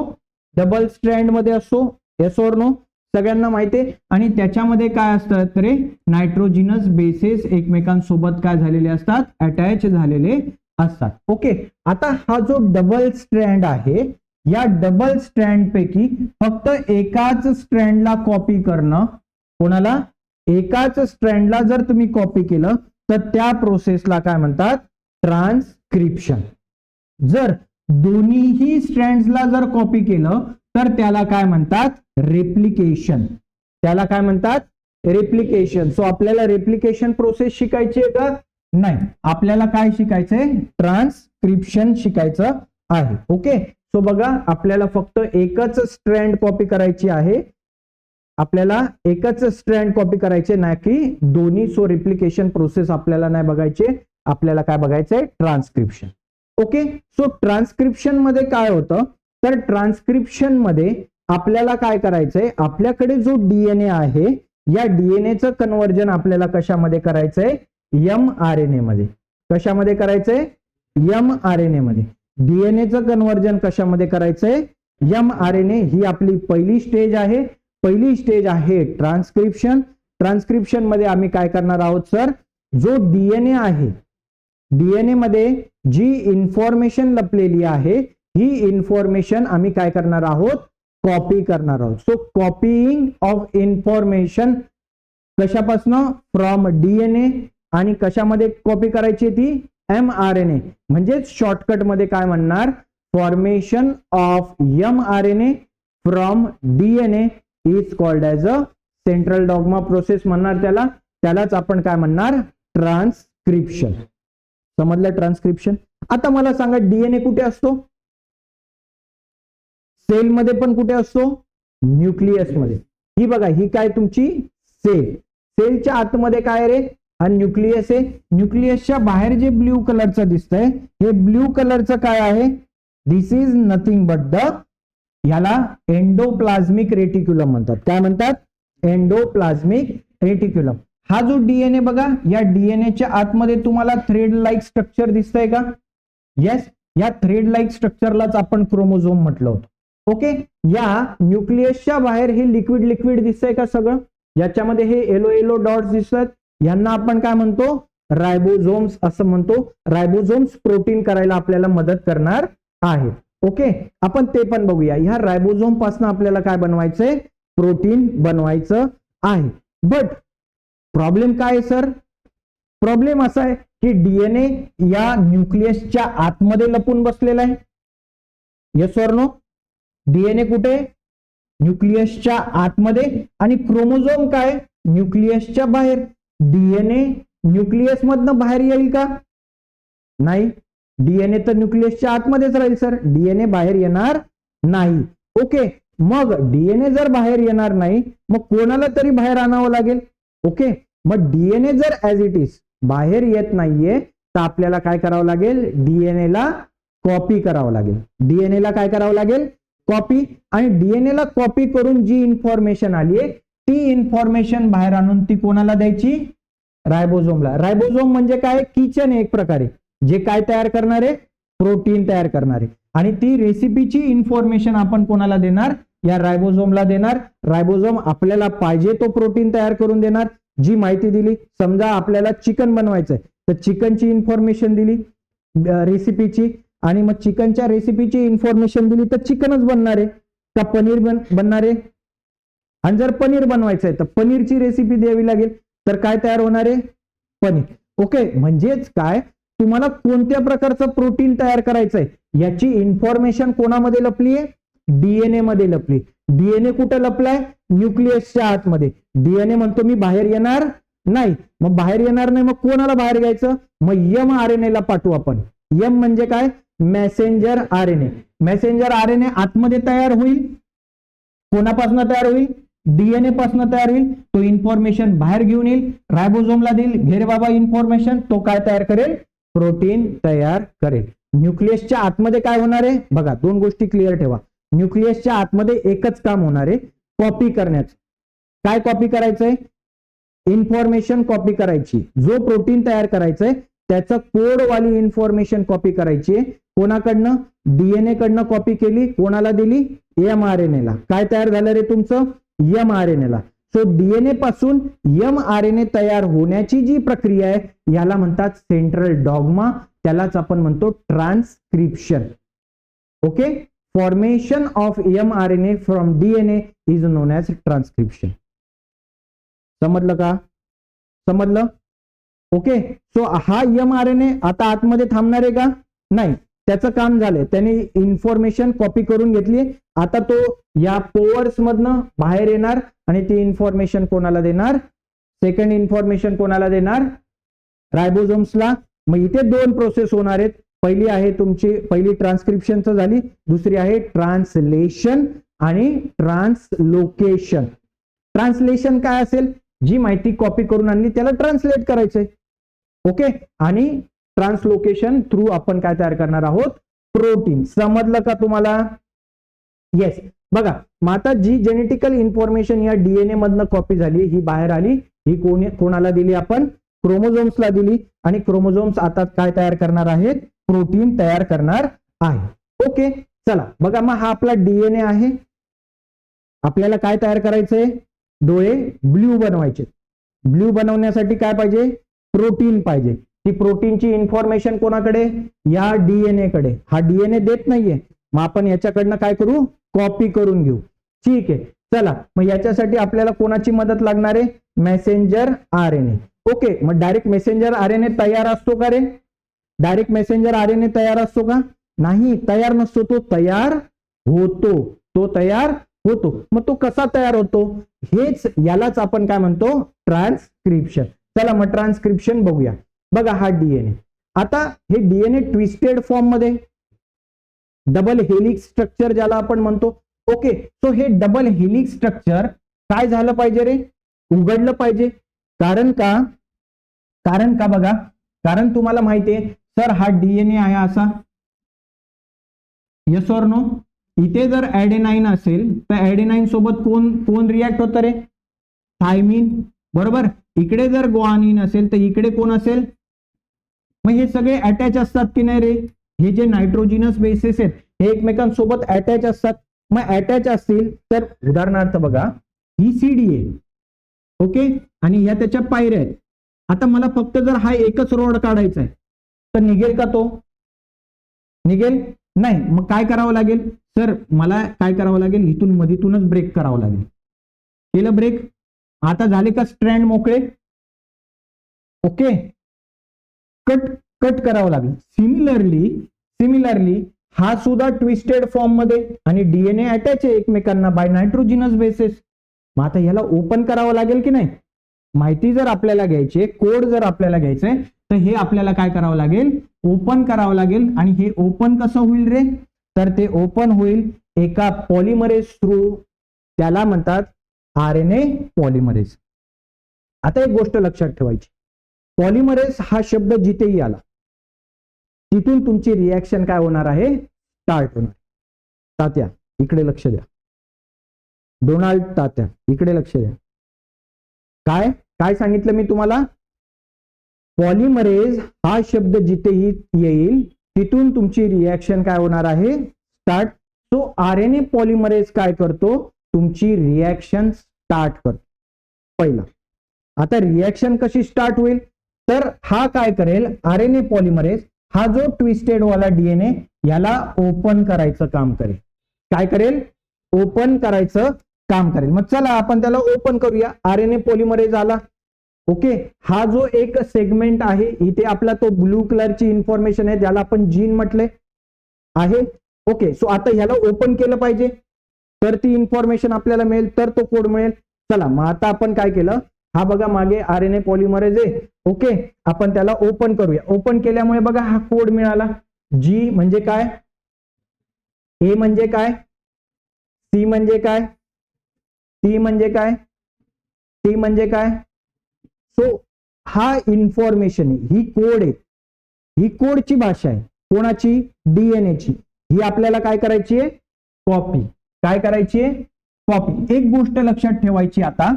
डबल स्ट्रँड मध्ये असतो. Yes or no? सगळ्यांना माहिती आहे. आणि त्याच्यामध्ये काय असतात रे? नायट्रोजिनस बेसेस एकमेकांसोबत काय झालेले असतात? अटॅच झालेले असतात. ओके, आता हा जो डबल स्ट्रँड आहे, या डबल स्ट्रँड पैकी फक्त एकाच स्ट्रँडला कॉपी करणं, कोणाला? एकाच स्ट्रँडला जर तुम्ही कॉपी केलं तर त्या प्रोसेसला काय म्हणतात? ट्रान्सक्रिप्शन. जर दोन्हीही स्ट्रँड्सला जर कॉपी केलं तर त्याला काय म्हणतात? रेप्लिकेशन. त्याला काय म्हणतात? रेप्लिकेशन. सो आपल्याला रेप्लिकेशन प्रोसेस शिकायची आहे का? नाही, आपल्याला काय शिकायचंय? ट्रान्सक्रिप्शन शिकायचं आहे. ओके, सो बघा, आपल्याला फक्त एकच स्ट्रँड कॉपी करायची आहे. आपल्याला एकच स्ट्रँड कॉपी करायचे, नाही की दोन्ही. सो रिप्लिकेशन प्रोसेस आपल्याला नाही बघायचे, आपल्याला काय बघायचंय? ट्रान्सक्रिप्शन. ओके, सो ट्रान्सक्रिप्शन मध्ये काय होतं, तर ट्रान्सक्रिप्शन मध्ये आपल्याला काय करायचंय? आपल्याकडे जो डीएनए आहे, या डीएनएचं कन्व्हर्जन आपल्याला कशामध्ये करायचंय? mRNA मध्ये. कशामध्ये करायचंय? mRNA मध्ये. डीएनएचं कन्व्हर्जन कशामध्ये करायचंय? mRNA. ही आपली पहिली स्टेज आहे. पहिली स्टेज आहे ट्रान्सक्रिप्शन. ट्रान्सक्रिप्शन मध्ये आम्ही काय करणार आहोत सर? जो डीएनए आहे, डीएनए मध्ये जी इन्फॉर्मेशन लपलेली आहे, ही इन्फॉर्मेशन आम्ही काय करणार आहोत? कॉपी करणार आहोत. सो कॉपीइंग ऑफ इन्फॉर्मेशन कशापासनं? From DNA. आणि कशामध्ये कॉपी करायची ती? mRNA. म्हणजे शॉर्टकट मध्ये काय म्हणणार? Formation of mRNA from DNA is called as a central dogma process म्हणणार त्याला. त्यालाच आपण काय म्हणणार? ट्रान्सक्रिप्शन. समजलं ट्रान्सक्रिप्शन? आता मला सांगा, डीएनए कुठे असतो? सेल मध्ये पण कुठे असतो? न्यूक्लियस मध्ये. ही बघा, ही काय तुमची सेल. सेलच्या आतमध्ये काय रे? हा न्यूक्लियस आहे. न्यूक्लियसच्या बाहेर जे ब्ल्यू कलरचं दिसतंय, हे ब्ल्यू कलरचं काय आहे? दिस इज नथिंग बट द, याला एंडोप्लाझ्मिक रेटिक्युलम म्हणतात. काय म्हणतात? Endoplasmic reticulum. हा जो डीएनए बघा, या डीएनएच्या आतमध्ये तुम्हाला थ्रेड लाईक स्ट्रक्चर दिसतंय का? येस, या थ्रेड लाईक स्ट्रक्चरलाच आपण क्रोमोझोम म्हटलं होतं. ओके, या न्यूक्लियसच्या बाहेर हे लिक्विड लिक्विड दिसतंय का सगळं? याच्यामध्ये हे येलो येलो डॉट्स दिसतात, यांना आपण काय म्हणतो? रायबोझोम्स असं म्हणतो. रायबोझोम्स प्रोटीन करायला आपल्याला मदत करणार आहेत. ओके, आपण ते पण बघूया. ह्या रायबोझोम पासून आपल्याला काय बनवायचंय? प्रोटीन बनवायचं आहे. बट प्रॉब्लेम काय सर? प्रॉब्लेम असा आहे की डीएनए या न्यूक्लियसच्या आतमध्ये लपून बसलेला आहे. Yes or no? डीएनए कुठे? न्यूक्लियसच्या आतमध्ये. आणि क्रोमोझोम काय? न्यूक्लियसच्या बाहेर. डीएनए न्यूक्लियस मधनं बाहेर येईल का? नाही. डीएनए तर न्यूक्लियसच्या आतमध्येच राहील सर. डीएनए बाहेर येणार नाही. ओके, मग डीएनए जर बाहेर येणार नाही, मग कोणाला तरी बाहेर आणावं लागेल. ओके, मग डीएनए जर ऍज इट इज बाहेर येत नाहीये, तर आपल्याला काय करावं लागेल? डीएनए ला कॉपी करावं लागेल. डीएनए ला काय करावं लागेल? कॉपी. आणि डीएनए ला कॉपी करून जी इन्फॉर्मेशन आली आहे, ती इन्फॉर्मेशन बाहेर आणून ती कोणाला द्यायची? रायबोझोमला. रायबोझोम म्हणजे काय? किचन एक प्रकारे, जे काय तयार करणारे? प्रोटीन तयार करणारे. आणि ती रेसिपीची इन्फॉर्मेशन आपण कोणाला देणार? या रायबोझोमला देणार. रायबोझोम आपल्याला पाहिजे तो प्रोटीन तयार करून देणार. जी माहिती दिली, समजा आपल्याला चिकन बनवायचंय, तर चिकनची इन्फॉर्मेशन दिली रेसिपीची, आणि मग चिकनच्या रेसिपीची इन्फॉर्मेशन दिली तर चिकनच बनणार आहे का पनीर बनणार आहे? आणि जर पनीर बनवायचंय तर पनीरची रेसिपी द्यावी लागेल, तर काय तयार होणार आहे? पनीर. ओके, म्हणजेच काय, तुम्हाला कोणत्या प्रकारचं प्रोटीन तयार करायचंय याची इन्फॉर्मेशन कोणामध्ये लपली आहे? डीएनए मध्ये लपली. डीएनए कुठे लपलाय? न्यूक्लियसच्या आतमध्ये. डीएनए म्हणतो मी बाहेर येणार नाही, मग बाहेर येणार नाही, मग कोणाला बाहेर घ्यायचं, मग mRNA ला पाठवू आपण. एम म्हणजे काय, मेसेंजर आरएनए. मेसेंजर आरएनए आतमध्ये तयार होईल, कोणापासून तयार होईल, डीएनए पासून तयार होईल. तो इन्फॉर्मेशन बाहेर घेऊन येईल, रायबोझोमला देईल, घे रे बाबा इन्फॉर्मेशन. तो काय तयार करेल, प्रोटीन तयार करेल. न्यूक्लियसच्या आतमध्ये काय होणार आहे बघा, दोन गोष्टी क्लिअर ठेवा. न्यूक्लियसच्या आतमध्ये एकच काम होणार आहे, कॉपी करण्याचं. काय कॉपी करायचंय, इन्फॉर्मेशन कॉपी करायची. जो प्रोटीन तयार करायचंय त्याचं कोड वाली इन्फॉर्मेशन कॉपी करायची आहे. कोणाकडनं, डीएनए कडनं कॉपी केली, कोणाला दिली, mRNA ला. काय तयार झालं रे तुमचं, mRNA ला. सो डीएनए पासून mRNA तयार होण्याची जी प्रक्रिया आहे याला म्हणतात सेंट्रल डॉग्मा. त्यालाच आपण म्हणतो transcription. Okay, formation of mRNA from DNA is known as transcription. समजलं का, समजलं. ओके, सो हा mRNA आता आतमध्ये थांबणार आहे का, नाही, त्याचं काम झालंय, त्याने इन्फॉर्मेशन कॉपी करून घेतली. आता तो या पोअर्स मधनं बाहेर येणार आणि ती इन्फॉर्मेशन कोणाला देणार, सेकंड इन्फॉर्मेशन कोणाला देणार, रायबोझोम्सला. मग इथे दोन प्रोसेस होणार आहेत. पहिली आहे तुमची, पहिली ट्रान्सक्रिप्शनचं झाली, दुसरी आहे ट्रान्सलेशन आणि ट्रान्सलोकेशन. ट्रान्सलेशन काय असेल, जी माहिती कॉपी करून आणली त्याला ट्रान्सलेट करायचंय. ओके, आणि ट्रान्सलोकेशन थ्रू आपण काय तयार करणार आहोत, प्रोटीन. समजलं का तुम्हाला, येस. बघा, मग आता जी जेनेटिकल इन्फॉर्मेशन या डीएनए मधनं कॉपी झाली, ही बाहेर आली, ही कोणाला दिली आपण, क्रोमोझोम्सला दिली. आणि क्रोमोझोम्स आता काय तयार करणार आहेत, प्रोटीन तयार करणार आहे. ओके, चला बघा, मग हा आपला डीएनए आहे. आपल्याला काय तयार करायचंय, डोळे ब्ल्यू बनवायचे. ब्ल्यू बनवण्यासाठी काय पाहिजे, प्रोटीन पाहिजे. ती प्रोटीनची इन्फॉर्मेशन कोणाकडे, या डीएनए कडे. हा डीएनए देत नाहीये, मग आपण याच्याकडनं काय करू, कॉपी करून घेऊ. ठीक आहे, चला मग याच्यासाठी आपल्याला कोणाची मदत लागणार आहे, मेसेंजर आरएनए. ओके, मग डायरेक्ट मेसेंजर आरएनए तयार असतो का रे, डायरेक्ट मेसेंजर आरएनए तयार असतो का, नाही, तयार नसतो. तो तयार होतो, तो तयार होतो. मग तो कसा तयार होतो, हेच यालाच आपण काय म्हणतो, ट्रान्सक्रिप्शन. चला मग ट्रान्सक्रिप्शन बघूया. बघा हा डीएनए, आता हे डीएनए ट्विस्टेड फॉर्म मध्ये, डबल हेलिक्स स्ट्रक्चर ज्याला आपण म्हणतो. ओके, सो हे डबल हेलिक्स स्ट्रक्चर काय झालं पाहिजे रे, उघडलं पाहिजे. कारण का बघा, कारण तुम्हाला माहिती आहे सर हा डीएनए आहे असा, येस ऑर नो. इथे जर ऍडेनाइन असेल तर ऍडेनाइन सोबत कोण रिॲक्ट होतं रे, थायमिन, बरोबर. इकडे जर ग्वानिन असेल तर इकडे कोण असेल, मग हे सगळे अटॅच असतात की नाही रे, हे जे नायट्रोजिनस बेसिस आहेत हे एकमेकांसोबत अटॅच असतात. मग अटॅच असतील तर उदाहरणार्थ बघा, ही सीडी आहे, ओके, आणि ह्या त्याच्या पायऱ्या आहेत. आता मला फक्त जर हा एकच रोड काढायचा आहे तर निघेल का, तो निघेल नाही. मग काय करावं लागेल सर, मला काय करावं लागेल, इथून मधीतूनच ब्रेक करावं लागेल. केलं ब्रेक, आता झाले का स्ट्रँड मोकळे, ओके, कट करावं लागेल. सिमिलरली हा सुद्धा ट्विस्टेड फॉर्म मध्ये आणि डीएनए अटॅच आहे एकमेकांना बाय नायट्रोजिनस बेसिस. मग आता ह्याला ओपन करावं लागेल की नाही. माहिती जर आपल्याला घ्यायची, कोड जर आपल्याला घ्यायचंय तर हे आपल्याला काय करावं लागेल, ओपन करावं लागेल. आणि हे ओपन कसं होईल रे, तर ते ओपन होईल एका पॉलिमरेज थ्रू, त्याला म्हणतात आरएनए पॉलिमरेज. आता एक गोष्ट लक्षात ठेवायची, पॉलिमरेज हा शब्द जिथेही आला तिथून तुमची रिॲक्शन काय होणार आहे, स्टार्ट होणार. तात्या इकडे लक्ष द्या, डोनाल्ड तात्या इकडे लक्ष द्या. काय सांगितलं मी तुम्हाला, पॉलिमरेज हा शब्द जिथेही येईल तिथून तुमची रिॲक्शन काय होणार आहे, स्टार्ट. सो आरएनए पॉलिमरेज काय करतो, तुमची रिॲक्शन स्टार्ट करतो पहिला. आता रिॲक्शन कशी स्टार्ट होईल, तर हा काय करेल, आरएनए पॉलिमरेज हा जो ट्विस्टेड वाला डीएनए याला ओपन करायचं काम करेल. काय करेल, ओपन करायचं काम करेल. मग चला आपण त्याला ओपन करूया. आरएनए पॉलिमरेज आला, ओके. हा जो एक सेगमेंट आहे इथे आपला तो ब्लू कलरची इन्फॉर्मेशन आहे ज्याला आपण जीन म्हटले आहे, ओके. सो आता ह्याला ओपन केलं पाहिजे तर ती इन्फॉर्मेशन आपल्याला मिळेल, तर तो कोड मिळेल. चला मग आता आपण काय केलं, हा बघा मागे RNA पॉलिमरेज आहे. ओके, आपण त्याला ओपन करूया. ओपन केल्यामुळे बघा हा कोड मिळाला. G म्हणजे काय, A म्हणजे काय, C म्हणजे काय, T म्हणजे काय, T म्हणजे काय. सो हा इन्फॉर्मेशन ही कोड आहे, ही कोडची भाषा आहे. कोणाची, डीएनएची. ही आपल्याला काय करायची आहे, कॉपी. काय करायची आहे, कॉपी. एक गोष्ट लक्षात ठेवायची आता,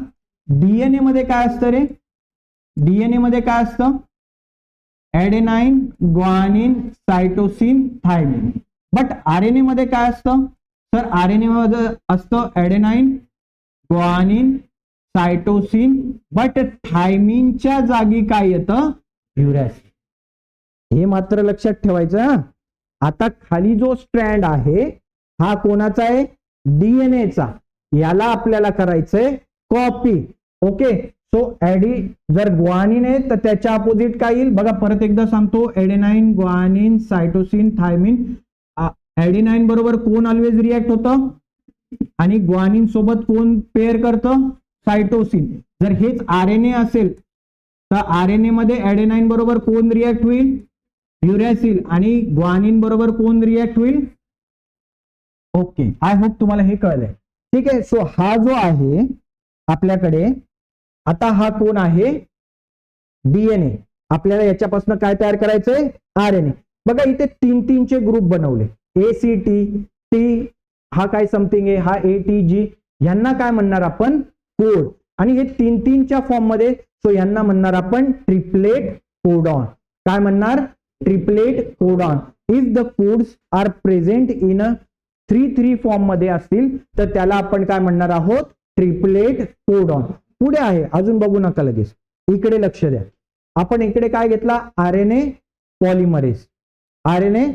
डीएनए मध्ये काय असतं रे, डीएनए मध्ये काय असतं, adenine, guanine, cytosine, thymine. But RNA मध्ये काय असतं, तर आरएनए मध्ये असतं ऍडेनाइन, ग्वानिन, सायटोसिन, बट थायमिनच्या जागी काय येतं, युरॅसिल. हे मात्र लक्षात ठेवायचं. आता खाली जो स्ट्रँड आहे हा कोणाचा आहे, डीएनएचा. याला आपल्याला करायचंय कॉपी. ओके, सो जर ग्वानिन आहे तर त्याच्या अपोजिट काय येईल बघा, परत एकदा सांगतो, adenine, guanine, cytosine, thymine. Adenine बरोबर कोण ऑलवेज रिएक्ट होतं, आणि ग्वानिन सोबत कोण पेअर करतं, सायटोसिन. जर हेच आरएनए असेल तर आरएनए मध्ये एडेनाइन बरोबर कोण रिएक्ट होईल, युरॅसिल, आणि ग्वानिन बरोबर कोण रिएक्ट होईल. ओके, आय होप तुम्हाला हे कळलंय. ठीक आहे, सो हा जो आहे आपल्याकडे, आता हा कोण आहे, डीएनए. आपल्याला याच्यापासून काय तयार करायचंय, आरएनए. बघा इथे 3-3चे ग्रुप बनवले, ACT, T हा काय समथिंग आहे, हा ATG. यांना काय म्हणणार आपण, कोड. आणि हे 3-3च्या फॉर्म मध्ये, सो यांना म्हणणार आपण ट्रिपलेट कोडॉन. काय म्हणणार, triplet codon. If the codes are present in 3-3 form मध्ये असतील तर त्याला आपण काय म्हणणार आहोत, ट्रिपलेट कोडॉन. पुढे आहे, अजून बघू नका लगेच, इकडे लक्ष द्या. आपण इकडे काय घेतला, RNA पॉलिमरेज. RNA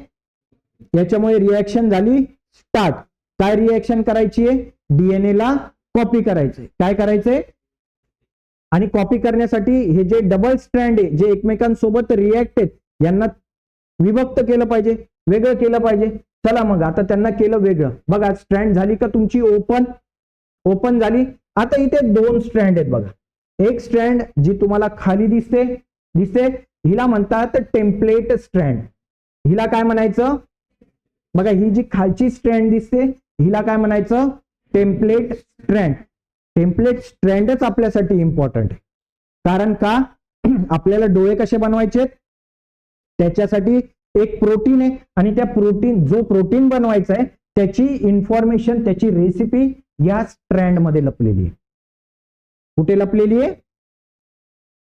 याच्यामुळे रिएक्शन झाली स्टार्ट. काय रिएक्शन करायची आहे, डीएनए ला कॉपी करायचंय. काय करायचंय, आणि कॉपी करण्यासाठी हे जे डबल स्ट्रँड आहे, जे एकमेकांसोबत रिएक्ट आहेत, यांना विभक्त केलं पाहिजे, वेगळं केलं पाहिजे. चला मग आता त्यांना केलं वेगळं. बघा स्ट्रँड झाली का तुमची ओपन झाली. आता इथे 2 स्ट्रँड आहेत बघा. एक स्ट्रँड जी तुम्हाला खाली दिसते, हिला म्हणतात टेम्पलेट स्ट्रँड. हिला काय म्हणायचं, बघा ही जी खालची स्ट्रँड दिसते हिला काय म्हणायचं, टेम्पलेट स्ट्रँड. टेम्पलेट स्ट्रँडच आपल्यासाठी इम्पॉर्टंट आहे. कारण का, आपल्याला डोळे कसे बनवायचे, त्याच्यासाठी एक प्रोटीन आहे, आणि त्या जो प्रोटीन बनवायचा आहे त्याची इन्फॉर्मेशन, त्याची रेसिपी या स्ट्रँड मध्ये लपलेली आहे. कुठे लपलेली आहे,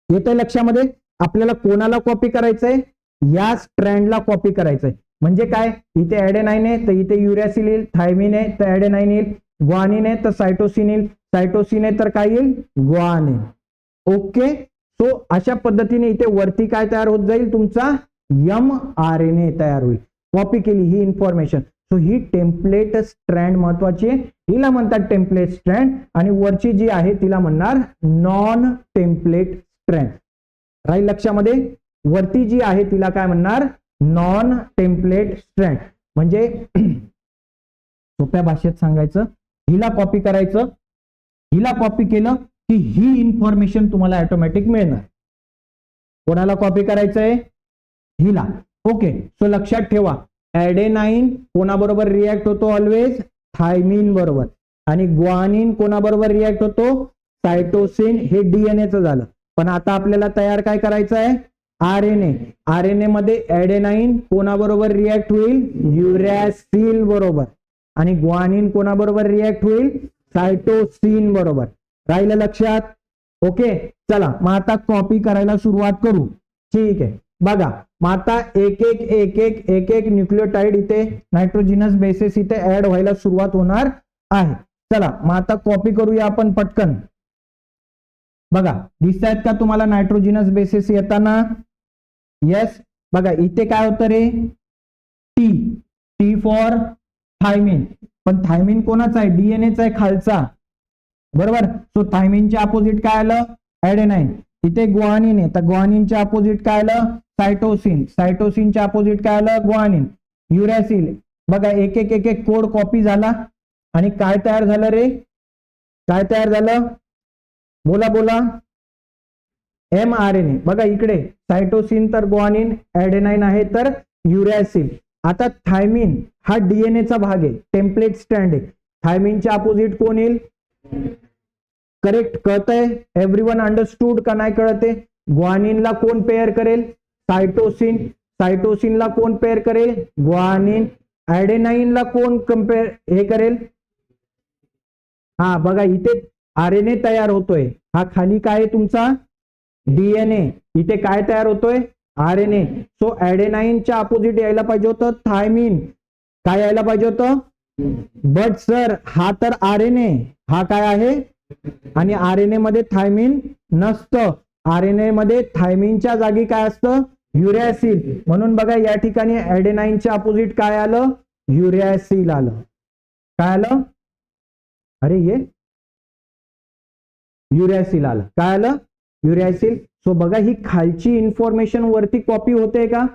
येतंय लक्षामध्ये. आपल्याला कोणाला कॉपी करायचंय, या स्ट्रँडला कॉपी करायचंय. म्हणजे काय, इथे ऍडेनाइन आहे तर इथे युरॅसिल येईल, थायमिन आहे तर ऍडेनाइन येईल, ग्वानिन आहे तर सायटोसिन येईल, सायटोसिन आहे तर काय येईल, ग्वानिन. ओके, सो अशा पद्धतीने इथे वरती काय तयार होत जाईल, तुमचा mRNA तयार होईल. कॉपी केली ही इन्फॉर्मेशन. सो ही टेम्पलेट स्ट्रँड महत्वाची आहे, हिला म्हणतात टेम्पलेट स्ट्रँड. आणि वरची जी आहे तिला म्हणणार नॉन टेम्पलेट स्ट्रँड. राहील लक्षामध्ये. वरती जी आहे तिला काय म्हणणार, नॉन टेम्पलेट स्ट्रँड. म्हणजे सोप्या भाषेत सांगायचं, हिला कॉपी करायचं, हिला कॉपी केलं की ही इन्फॉर्मेशन तुम्हाला ऑटोमॅटिक मिळणार. कोणाला कॉपी करायचंय, हिला. ओके, सो लक्षात ठेवा, ऍडेनाइन कोणाबरोबर रिएक्ट होतो, ऑलवेज थायमिन बरोबर. आणि ग्वानिन कोणाबरोबर रिएक्ट होतो, सायटोसिन. हे डीएनएचं झालं. पण आता आपल्याला तयार काय करायचं आहे, आरएनए. आरएनए मध्ये ऍडेनाइन कोणाबरोबर रिएक्ट होईल, युरॅसिल बरोबर. आणि ग्वानिन कोणाबरोबर रिएक्ट होईल, सायटोसिन बरोबर. राहिलं लक्षात. ओके, चला मग आता कॉपी करायला सुरुवात करू. ठीक आहे, बघा मग आता एक एक न्यूक्लियोटाइड इथे, नायट्रोजिनस बेसिस इथे ऍड व्हायला सुरुवात होणार आहे. चला मग आता कॉपी करूया आपण पटकन. बघा दिसतायत का तुम्हाला नायट्रोजिनस बेसिस येताना, यस. बघा इथे काय होतं रे, टी फॉर थायमिन. पण थायमिन कोणाचा आहे, डीएनएचा आहे खालचा, बरोबर. सो थायमिनच्या अपोजिट काय आलं, ऍडेनाइन. इथे ग्वानिन आहे तर ग्वानिनच्या अपोजिट काय आलं, सायटोसिन. सायटोसिनच्या अपोजिट काय आलं, ग्वानिन. युरॅसिल. बघा एक एक कोड कॉपी झाला. आणि काय तयार झालं रे, काय तयार झालं, बोला mRNA बघा इकडे सायटोसिन तर ग्वानिन, ऍडेनाइन आहे तर युरॅसिल. आता थायमिन हा डीएनए चा भाग आहे, टेम्पलेट स्ट्रँड आहे. थायमिनच्या अपोजिट कोण येईल? करेक्ट, कळतंय? एव्हरीवन अंडरस्टूड का नाही कळते? ग्वानिनला कोण पेअर करेल? सायटोसिन. सायटोसिनला कोण पेअर करेल? ग्वानिन. ऍडेनाइनला कोण कंपेअर हे करेल? हा बघा इथे आरएनए तयार होतोय. हा खाली काय आहे तुमचा? डीएनए. इथे काय तयार होतोय? आरएनए. सो ऍडेनाइनच्या अपोजिट यायला पाहिजे होतं थायमिन. काय यायला पाहिजे होतं? बट सर हा तर आरएनए, हा काय आहे? आणि आरएनए मध्ये थायमिन नसतं. आरएनए मध्ये थायमिनच्या जागी काय असतं? युरॅसिल. म्हणून बघा या ठिकाणी ऍडेनाइनच्या अपोजिट काय आलं? युरॅसिल आलं. काय आलं? अरे ये युरॅसिल आलं. काय आलं? युरॅसिल. सो बघा ही खालची इन्फॉर्मेशन वरती कॉपी होते का?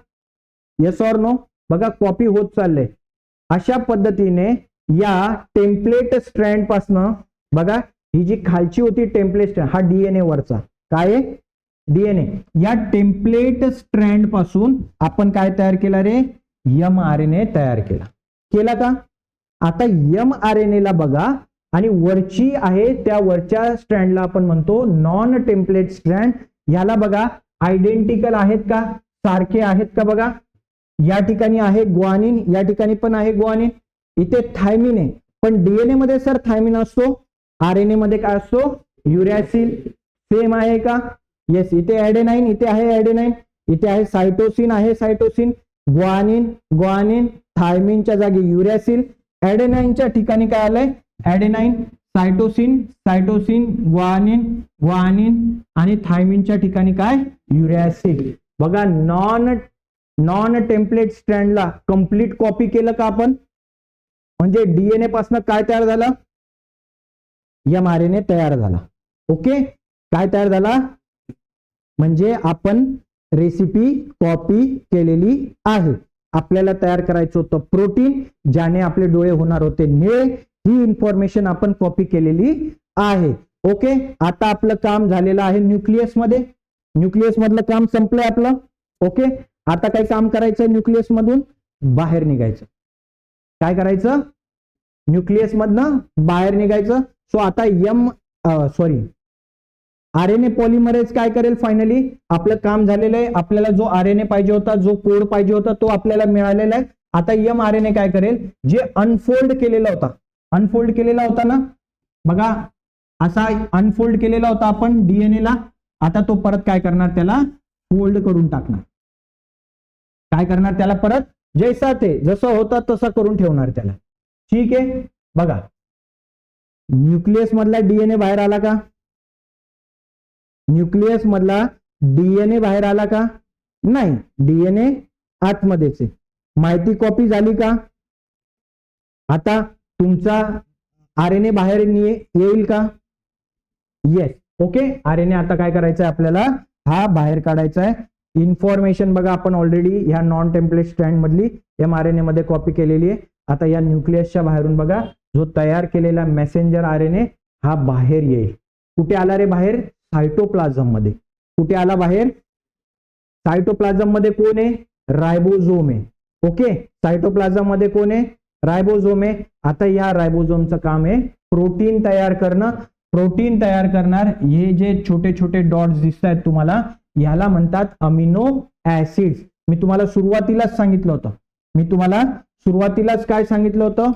Yes or no? बघा कॉपी होत चाललंय. अशा पद्धतीने या टेम्पलेट स्ट्रँड पासनं बघा ही जी खालची होती टेम्पलेट स्ट्रँड, हा डीएनए वरचा काय आहे? डीएनए. या टेम्पलेट स्ट्रँड पासून आपण काय तयार केला रे? mRNA तयार केला. केला का? आता mRNA ला बघा आणि वरची आहे त्या वरच्या स्ट्रँडला आपण म्हणतो नॉन टेम्पलेट स्ट्रँड. याला बघा आयडेंटिकल आहेत का? सारखे आहेत का? बघा या ठिकाणी आहे ग्वानिन, या ठिकाणी पण आहे ग्वानिन. इथे थायमिन आहे, पण डीएनए मध्ये सर थायमिन असतो, आरएनए मध्ये काय असतो? युरॅसिल. सेम आहे का? येस. इथे ऍडेनाइन, इथे आहे ऍडेनाइन, इथे आहे सायटोसिन, आहे सायटोसिन. Guanine, guanine. थायमिनच्या जागी युरॅसिल. ऍडेनाइनच्या ठिकाणी काय आलंय? Adenine. Cytosine, cytosine. Guanine, guanine. आणि थायमिनच्या ठिकाणी काय? युरॅसिल. बघा नॉन टेम्पलेट स्ट्रँडला कंप्लीट कॉपी केलं का आपण? म्हणजे डीएनए पासून काय तयार झालं? mRNA तयार झाला. ओके, काय तयार झाला? म्हणजे आपण रेसिपी कॉपी केलेली आहे. आपल्याला तयार करायचं होतं प्रोटीन, ज्याने आपले डोळे होणार होते निळे. ही इन्फॉर्मेशन आपण कॉपी केलेली आहे. ओके, आता आपलं काम झालेलं आहे न्यूक्लियस मध्ये. न्यूक्लियस मधलं काम संपलंय आपलं. ओके, आता काय काम करायचं? न्यूक्लियस मधून बाहेर निघायचं. काय करायचं? न्यूक्लियस मधनं बाहेर निघायचं. सो आता आरएनए पॉलिमरेज काय करेल? फायनली आपलं काम झालेलं आहे. आपल्याला जो आरएनए पाहिजे होता, जो कोड पाहिजे होता, तो आपल्याला मिळालेला आहे. आता mRNA काय करेल? जे अनफोल्ड केलेला होता ना, बघा असा अनफोल्ड केलेला होता आपण डीएनए ला. आता तो परत काय करणार? त्याला फोल्ड करून टाकणार. काय करणार? त्याला परत जैसा ते जसं होता तसा करून ठेवणार त्याला. ठीक आहे, बघा न्यूक्लियस मधला डीएनए बाहेर आला का? न्यूक्लियस मधला डीएनए बाहेर आला का? नाही, डीएनए आतमध्येच आहे. माहिती कॉपी झाली का? आता तुमचा आरएनए बाहेर येईल का? येस. ओके, आरएनए आता काय करायचं आहे आपल्याला? हा बाहेर काढायचा आहे. इन्फॉर्मेशन बघा आपण ऑलरेडी ह्या नॉन टेम्पलेट स्ट्रँड मधली mRNA मध्ये कॉपी केलेली आहे. आता या न्यूक्लियसच्या बाहेरून बघा जो तयार केलेला मेसेंजर आरएनए हा बाहेर येईल. कुठे आला रे बाहेर? सायटोप्लाझम मध्ये. कुठे आला बाहेर? सायटोप्लाझम मध्ये कोण आहे? रायबोझोम आहे. ओके, सायटोप्लाझम मध्ये कोण आहे? रायबोझोम आहे. आता या रायबोझोमचं काम आहे प्रोटीन तयार करणं. प्रोटीन तयार करणार. हे जे छोटे छोटे डॉट्स दिसत आहेत तुम्हाला, याला म्हणतात अमिनो ऍसिड्स. मी तुम्हाला सुरुवातीलाच सांगितलं होतं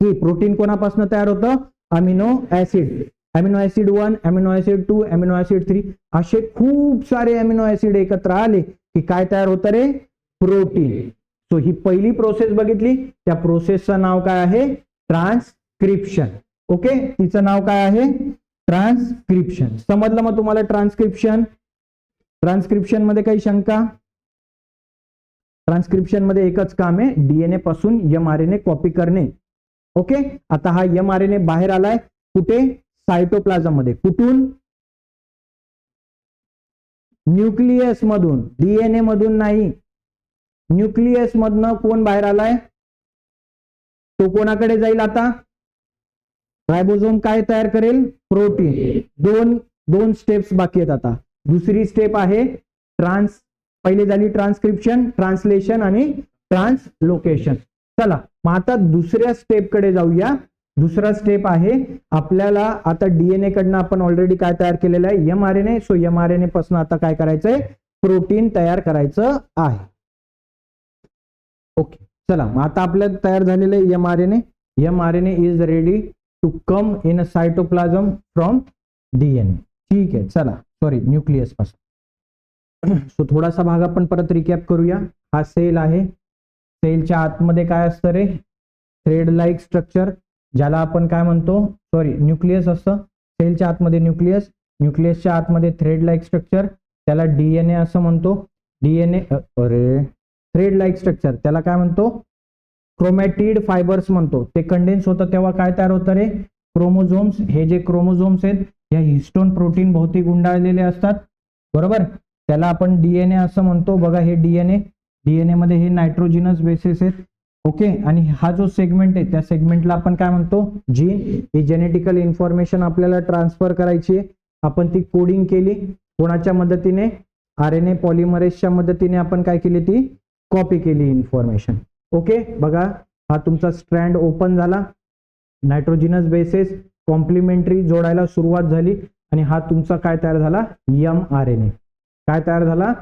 की प्रोटीन कोणापासून तयार होतं? Amino acid. Amino acid 1, amino acid 2, amino acid 3, असे खूप सारे अमिनो ऍसिड एकत्र आले की काय तयार होतं रे? प्रोटीन. सो ही पहिली प्रोसेस बघितली. त्या प्रोसेसचं नाव काय आहे? ट्रान्सक्रिप्शन. ओके, तिचं नाव काय आहे? ट्रान्सक्रिप्शन. समजलं मग तुम्हाला ट्रान्सक्रिप्शन? ट्रान्सक्रिप्शन मध्ये काही शंका? ट्रान्सक्रिप्शन मध्ये एकच काम आहे, डीएनए पासून mRNA कॉपी करणे. ओके, आता हा mRNA बाहेर आलाय. कुठे? सायटोप्लाझम मध्ये. कुठून? न्यूक्लियस मधून, डीएनए मधून नाही. न्यूक्लियस मधनं कोण बाहेर आलाय? तो कोणाकडे जाईल आता? रायबोझोम काय तयार करेल? प्रोटीन. दोन स्टेप्स बाकी आहेत आता. दुसरी स्टेप आहे पहिले झाली ट्रान्सक्रिप्शन, ट्रान्सलेशन आणि ट्रान्सलोकेशन. चला मग आता दुसऱ्या स्टेप कडे जाऊया. दुसरा स्टेप आहे आपल्याला आता डीएनए कडनं आपण ऑलरेडी काय तयार केलेलं आहे, mRNA. सो mRNA पासून आता काय करायचंय, प्रोटीन तयार करायचं आहे. ओके चला मग आता आपल्याला तयार झालेलं आहे mRNA. mRNA is ready to come in a cytoplasm from DNA. ठीक आहे चला, सॉरी न्यूक्लियस पासून. सो थोडासा भाग आपण परत रिकॅप करूया. हा सेल आहे. सेलच्या आतमध्ये काय असतं रे, थ्रेड लाईक स्ट्रक्चर, ज्याला आपण काय म्हणतो, सॉरी न्यूक्लियस असतं. सेलच्या आतमध्ये न्यूक्लियस, न्यूक्लियसच्या आतमध्ये थ्रेड लाईक स्ट्रक्चर, त्याला डीएनए असं म्हणतो. डीएनए थ्रेड लाईक स्ट्रक्चर त्याला काय म्हणतो, क्रोमॅटिड फायबर्स म्हणतो. ते कंडेन्स होतं तेव्हा काय तयार होतं रे, क्रोमोझोम्स. हे जे क्रोमोझोम्स आहेत या हिस्टोन प्रोटीन भोवती गुंडाळलेले असतात, बरोबर. त्याला आपण डीएनए असं म्हणतो. बघा हे डीएनए, डीएनए मध्ये हे नायट्रोजिनस बेसिस आहेत. ओके, आणि हा जो सेगमेंट आहे त्या सेगमेंटला आपण काय म्हणतो, जीन. ही जेनेटिकल इन्फॉर्मेशन आपल्याला ट्रान्सफर करायची आहे. आपण ती कोडिंग केली कोणाच्या मदतीने, आरएनए पॉलिमरेजच्या मदतीने आपण काय केली, ती कॉपी केली इन्फॉर्मेशन. ओके बघा हा तुमचा स्ट्रँड ओपन झाला, नायट्रोजिनस बेसिस कॉम्प्लिमेंटरी जोडायला सुरुवात झाली आणि हा तुमचा काय तयार झाला, mRNA. काय तयार झाला,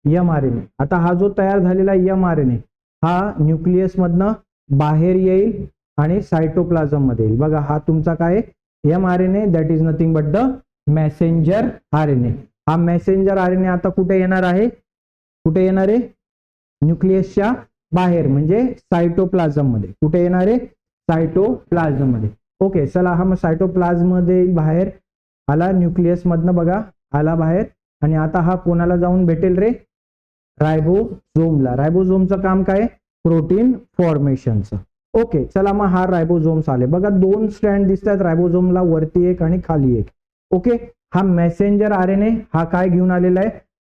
mRNA. आता हा जो तयार झालेला mRNA हा न्यूक्लियस मधनं बाहेर येईल आणि सायटोप्लाझम मध्ये येईल. बघा हा तुमचा काय mRNA, that is nothing but the messenger RNA. हा मेसेंजर RNA आता कुठे येणार आहे, कुठे येणार आहे, न्यूक्लियसच्या बाहेर म्हणजे सायटोप्लाझम मध्ये. कुठे येणार आहे, सायटोप्लाझम मध्ये. ओके चला हा मग सायटोप्लाझम मध्ये बाहेर आला, न्यूक्लियस मधनं बघा आला बाहेर. आणि आता हा कोणाला जाऊन भेटेल रे, रायबोझोमला. रायबोझोमचं काम काय, प्रोटीन फॉर्मेशनचं. ओके चला मग हा रायबोझोम्स आले. बघा दोन स्ट्रँड दिसतात रायबोझोमला, वरती एक आणि खाली एक. ओके, हा मेसेंजर RNA हा काय घेऊन आलेला आहे,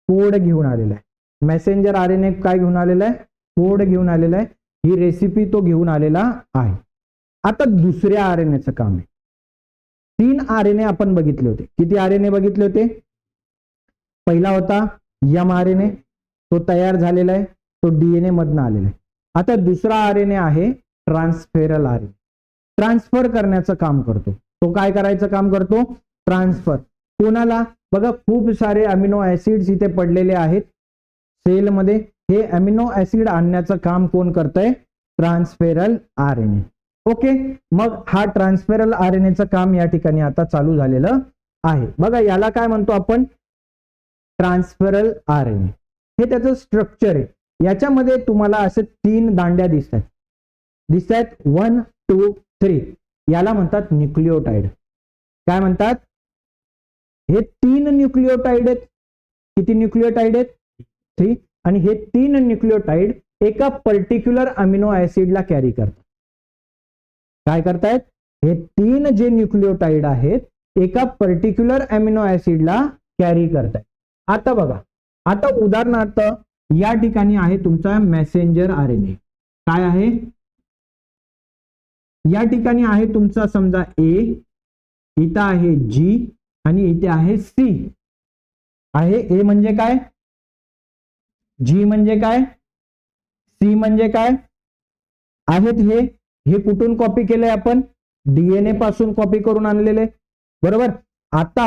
कोड घेऊन आलेला आहे. मेसेंजर RNA काय घेऊन आलेला आहे, कोड घेऊन आलेला आहे. ही रेसिपी तो घेऊन आलेला आहे. आता दुसऱ्या RNAचं काम आहे. 3 RNA आपण बघितले होते. किती RNA बघितले होते, पहिला होता mRNA, तो तयार झालेला आहे, तो डीएनए मधनं आलेला आहे. आता दुसरा RNA आहे ट्रान्सफेरल RNA. ट्रान्सफर करण्याचं काम करतो. तो काय करायचं काम करतो, ट्रान्सफर. कोणाला, बघा खूप सारे अमिनो ऍसिड्स इथे पडलेले आहेत सेलमध्ये. हे अमिनो ऍसिड आणण्याचं काम कोण करतंय, ट्रान्सफेरल RNA. ओके, मग हा ट्रान्सफेरल RNAचं काम या ठिकाणी आता चालू झालेलं आहे. बघा याला काय म्हणतो आपण, ट्रान्सफेरल RNA. हे त्याचं स्ट्रक्चर आहे. याच्यामध्ये तुम्हाला असे 3 दांड्या दिसतात, 1 2 3. याला म्हणतात न्यूक्लिओटाइड. काय म्हणतात, हे 3 न्यूक्लिओटाइड आहेत. किती न्यूक्लिओटाइड आहेत, 3. आणि हे 3 न्यूक्लिओटाइड एका पर्टिक्युलर अमिनो ऍसिडला कॅरी करतात. काय करतायत, हे 3 जे न्यूक्लिओटाइड आहेत एका पर्टिक्युलर अमिनो ऍसिडला कॅरी करतायत. आता बघा, आता उदाहरणार्थ या ठिकाणी आहे तुमचा मेसेंजर RNA. काय आहे, या ठिकाणी आहे तुमचा समजा A, इथं आहे G आणि इथे आहे C. आहे A म्हणजे काय, G म्हणजे काय, C म्हणजे काय आहेत. हे कुठून कॉपी केलंय आपण, डीएनए पासून कॉपी करून आणलेले, बरोबर. आता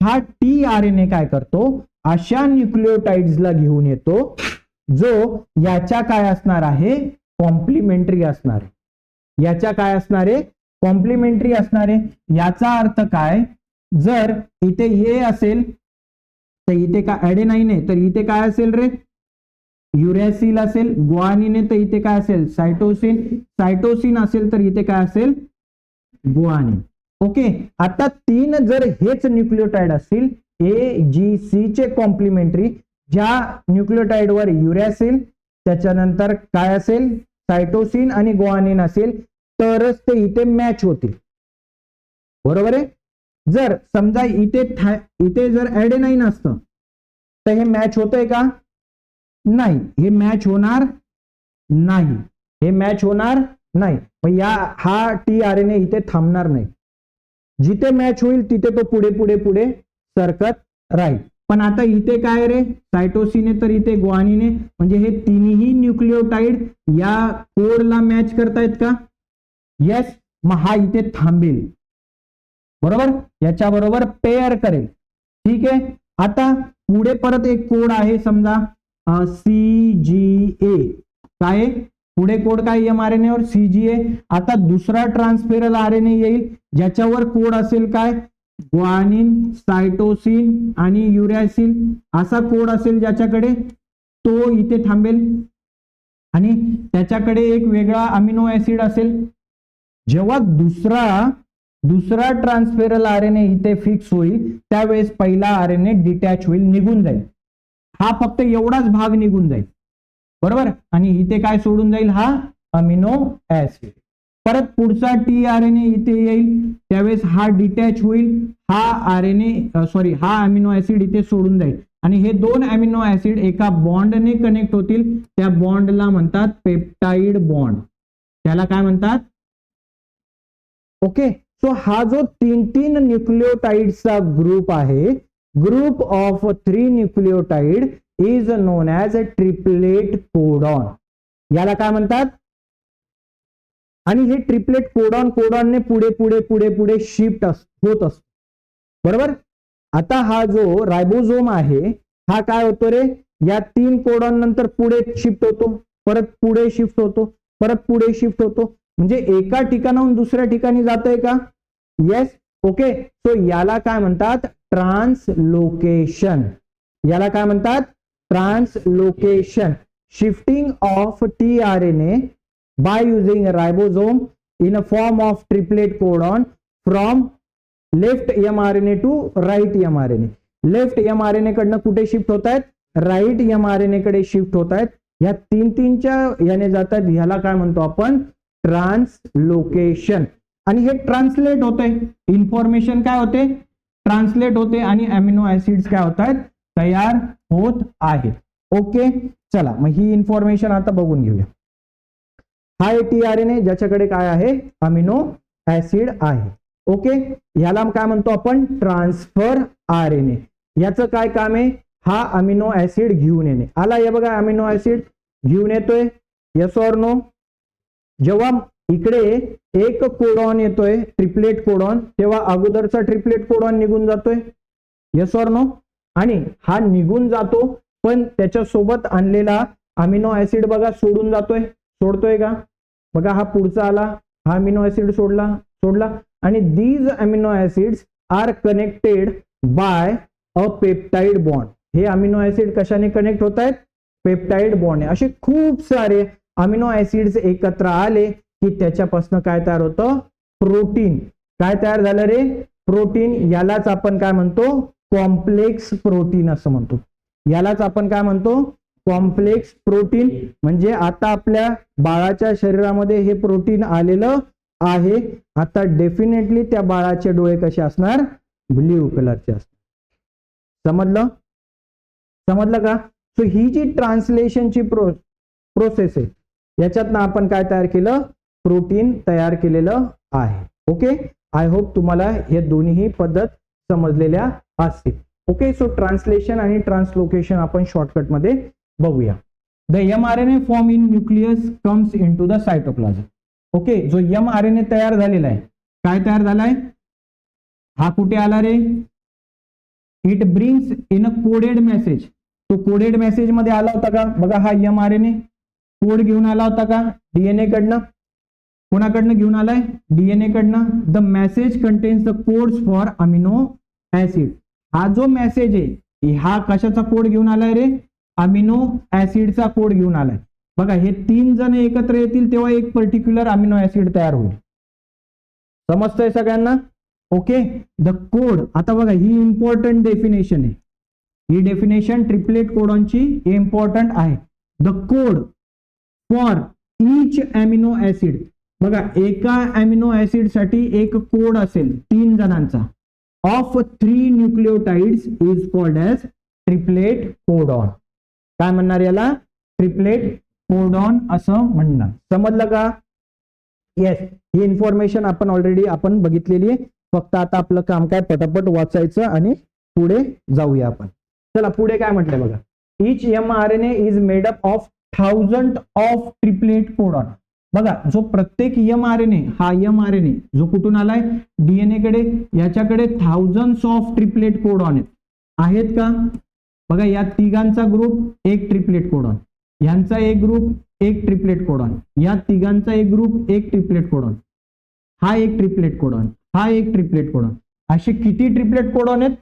हा tRNA काय करतो, अशा न्यूक्लिओटाइड्सला घेऊन येतो जो याच्या काय असणार आहे, कॉम्प्लिमेंटरी असणार आहे. याच्या काय असणार आहे, कॉम्प्लिमेंटरी असणार आहे. याचा अर्थ काय, जर इथे हे असेल तर इथे काय ऍडेनाइन आहे, तर इथे काय असेल रे, युरॅसिल असेल. गुआनिन आहे तर इथे काय असेल, सायटोसिन. सायटोसिन असेल तर इथे काय असेल, गुआनिन. ओके, आता 3 जर हेच न्यूक्लिओटाइड असतील, AGC चे कॉम्प्लिमेंटरी, ज्या न्यूक्लिओटाइड वर युरॅसिल त्याच्यानंतर काय असेल, सायटोसिन आणि गुआनिन असेल, तरच ते इथे मॅच होतील, बरोबर आहे. जर समजा इथे जर ऍडेनाइन असतं तर हे मॅच होतंय का, नाही, हे मॅच होणार नाही, हे मॅच होणार नाही. मग हा tRNA इथे थांबणार नाही. जिथे मॅच होईल तिथे तो पुढे पुढे पुढे सरकत राहील. पण आता इथे काय रे, सायटोसिन आहे तर इथे ग्वानिन आहे, म्हणजे हे तिन्ही न्यूक्लिओटाइड या कोडला मॅच करतायत का? येस. मग हा इथे थांबेल, बरोबर, याच्या बरोबर पेअर करेल. ठीक आहे. आता पुढे परत एक कोड आहे, समजा CGA. काय पुढे कोड काय mRNA वर CGA. आता दुसरा ट्रान्सफेरल RNA येईल ज्याच्यावर कोड असेल काय, ग्वानिन, सायटोसिन आणि युरॅसिल असा कोड असेल ज्याच्याकडे, तो इथे थांबेल आणि त्याच्याकडे एक वेगळा अमिनो ऍसिड असेल. जेव्हा दुसरा ट्रान्सफेरल RNA इथे फिक्स होईल त्यावेळेस पहिला RNA डिटॅच होईल, निघून जाईल. हा फक्त एवढाच भाग निघून जाईल, बरोबर, आणि इथे काय सोडून जाईल, हा अमिनो ऍसिड. परत पुढचा tRNA इथे येईल त्यावेळेस हा डिटॅच होईल, हा हा अमिनो ऍसिड इथे सोडून जाईल आणि हे दोन अमिनो ऍसिड एका बॉन्डने कनेक्ट होतील. त्या बॉन्डला म्हणतात पेप्टाइड बॉन्ड. त्याला काय म्हणतात? ओके. सो हा जो तीन न्यूक्लिओटाइडचा ग्रुप आहे, group of 3 nucleotide is known as a triplet codon. याला काय म्हणतात? आणि हे ट्रिपलेट कोडॉनने पुढे पुढे पुढे पुढे शिफ्ट होत असतो, बरोबर. आता हा जो रायबोझोम आहे हा काय होतो रे, या 3 कोडॉन नंतर पुढे शिफ्ट होतो, परत पुढे शिफ्ट होतो, परत पुढे शिफ्ट होतो, म्हणजे एका ठिकाणाहून दुसऱ्या ठिकाणी जातोय का? येस. ओके. सो याला काय म्हणतात? ट्रान्सलोकेशन. याला काय म्हणतात? Translocation. Shifting of tRNA by using a ribosome in a form of triplet codon from left mRNA to right mRNA. Left mRNA कडनं कुठे शिफ्ट होत आहेत? राईट mRNA कडे शिफ्ट होत आहेत. या तीनच्या याने जातात, ह्याला काय म्हणतो आपण? ट्रान्सलोकेशन. आणि हे ट्रान्सलेट होते, इन्फॉर्मेशन काय होते? ट्रान्सलेट होते आणि अमिनो ऍसिड्स काय होत आहेत? तयार होत आहेत. ओके. चला मग ही इन्फॉर्मेशन आता बघून घेऊया. हा tRNA ज्याच्याकडे काय आहे? अमिनो ऍसिड आहे. ओके. याला काय म्हणतो आपण? Transfer RNA. याचं काय काम आहे? हा अमिनो ऍसिड घेऊन येणे. आला हे बघा, अमिनो ऍसिड घेऊन येतोय. Yes or no? जेव्हा इकडे एक कोडॉन येतोय ट्रिपलेट कोडॉन, तेव्हा अगोदरचा ट्रिपलेट कोडॉन निघून जातोय. Yes or no? आणि हा निघून जातो, पण त्याच्या सोबत आणलेला अमिनो ऍसिड बघा सोडून जातोय. सोडतोय का? बघा हा पुढचा आला, हा अमिनो ऍसिड सोडला आणि these amino acids are connected by a peptide bond. हे अमिनो ऍसिड कशाने कनेक्ट होत आहेत? Peptide bond. असे खूप सारे अमिनो ऍसिड्स एकत्र आले की त्याच्यापासून काय तयार होतं? प्रोटीन. काय तयार झालं रे? प्रोटीन. यालाच आपण काय म्हणतो? कॉम्प्लेक्स प्रोटीन असं म्हणतो. यालाच आपण काय म्हणतो? Complex protein. म्हणजे आता आपल्या बाळाच्या शरीरामध्ये हे प्रोटीन आलेलं आहे. आता डेफिनेटली त्या बाळाचे डोळे कसे असणार? ब्ल्यू कलरचे असणार. समजलं का? सो ही जी ट्रान्सलेशनची प्रोसेस आहे, याच्यातनं आपण काय तयार केलं? प्रोटीन तयार केलेलं आहे. ओके. आय होप तुम्हाला हे दोन्ही पद्धत समजलेल्या असतील. ओके. सो ट्रान्सलेशन आणि ट्रान्सलोकेशन आपण शॉर्टकट मध्ये बघूया. The mRNA form in nucleus comes into the cytoplasm. Okay. जो mRNA तयार झालेला आहे, काय तयार झालाय? हा कुठे आला रे? It brings in a coded message. तो कोडेड मेसेज मध्ये आला होता का? बघा हा mRNA कोड घेऊन आला होता का? DNA कडनं. कोणाकडनं घेऊन आलाय? DNA कडनं. The message contains the codes for amino acid. हा जो मेसेज आहे हा कशाचा कोड घेऊन आलाय रे? अमिनो ऍसिडचा कोड घेऊन आलाय. बघा हे 3 जण एकत्र येतील तेव्हा एक पर्टिक्युलर अमिनो ऍसिड तयार होईल. समजतंय सगळ्यांना? ओके. The code. आता बघा ही इम्पॉर्टंट डेफिनेशन आहे. ही डेफिनेशन ट्रिपलेट कोडॉनची इम्पॉर्टंट आहे. The code for each amino acid. बघा एका अमिनो ऍसिड साठी एक कोड असेल 3 जणांचा of 3 nucleotides is called as triplet codon. काय म्हणणार याला? ट्रिपलेट कोडॉन असं म्हणणार. समजलं का? येस. ही इन्फॉर्मेशन आपण ऑलरेडी बघितलेली आहे. फक्त आता आपलं काम काय? पटापट वाचायचं आणि पुढे जाऊया आपण. चला पुढे काय म्हटलंय बघा, इच mRNA is made up of 1000 of triplet codon. बघा जो प्रत्येक mRNA, हा mRNA जो कुठून आलाय, डीएनए कडे, याच्याकडे थाउजंड्स ऑफ ट्रिपलेट कोडॉन आहेत का? बघा या तिघांचा ग्रुप एक ट्रिपलेट कोडॉन, यांचा एक ग्रुप एक ट्रिपलेट कोडॉन, या तिघांचा एक ग्रुप एक ट्रिपलेट कोडॉन, हा एक ट्रिपलेट कोडॉन, हा एक ट्रिपलेट कोडॉन. असे किती ट्रिपलेट कोडॉन आहेत?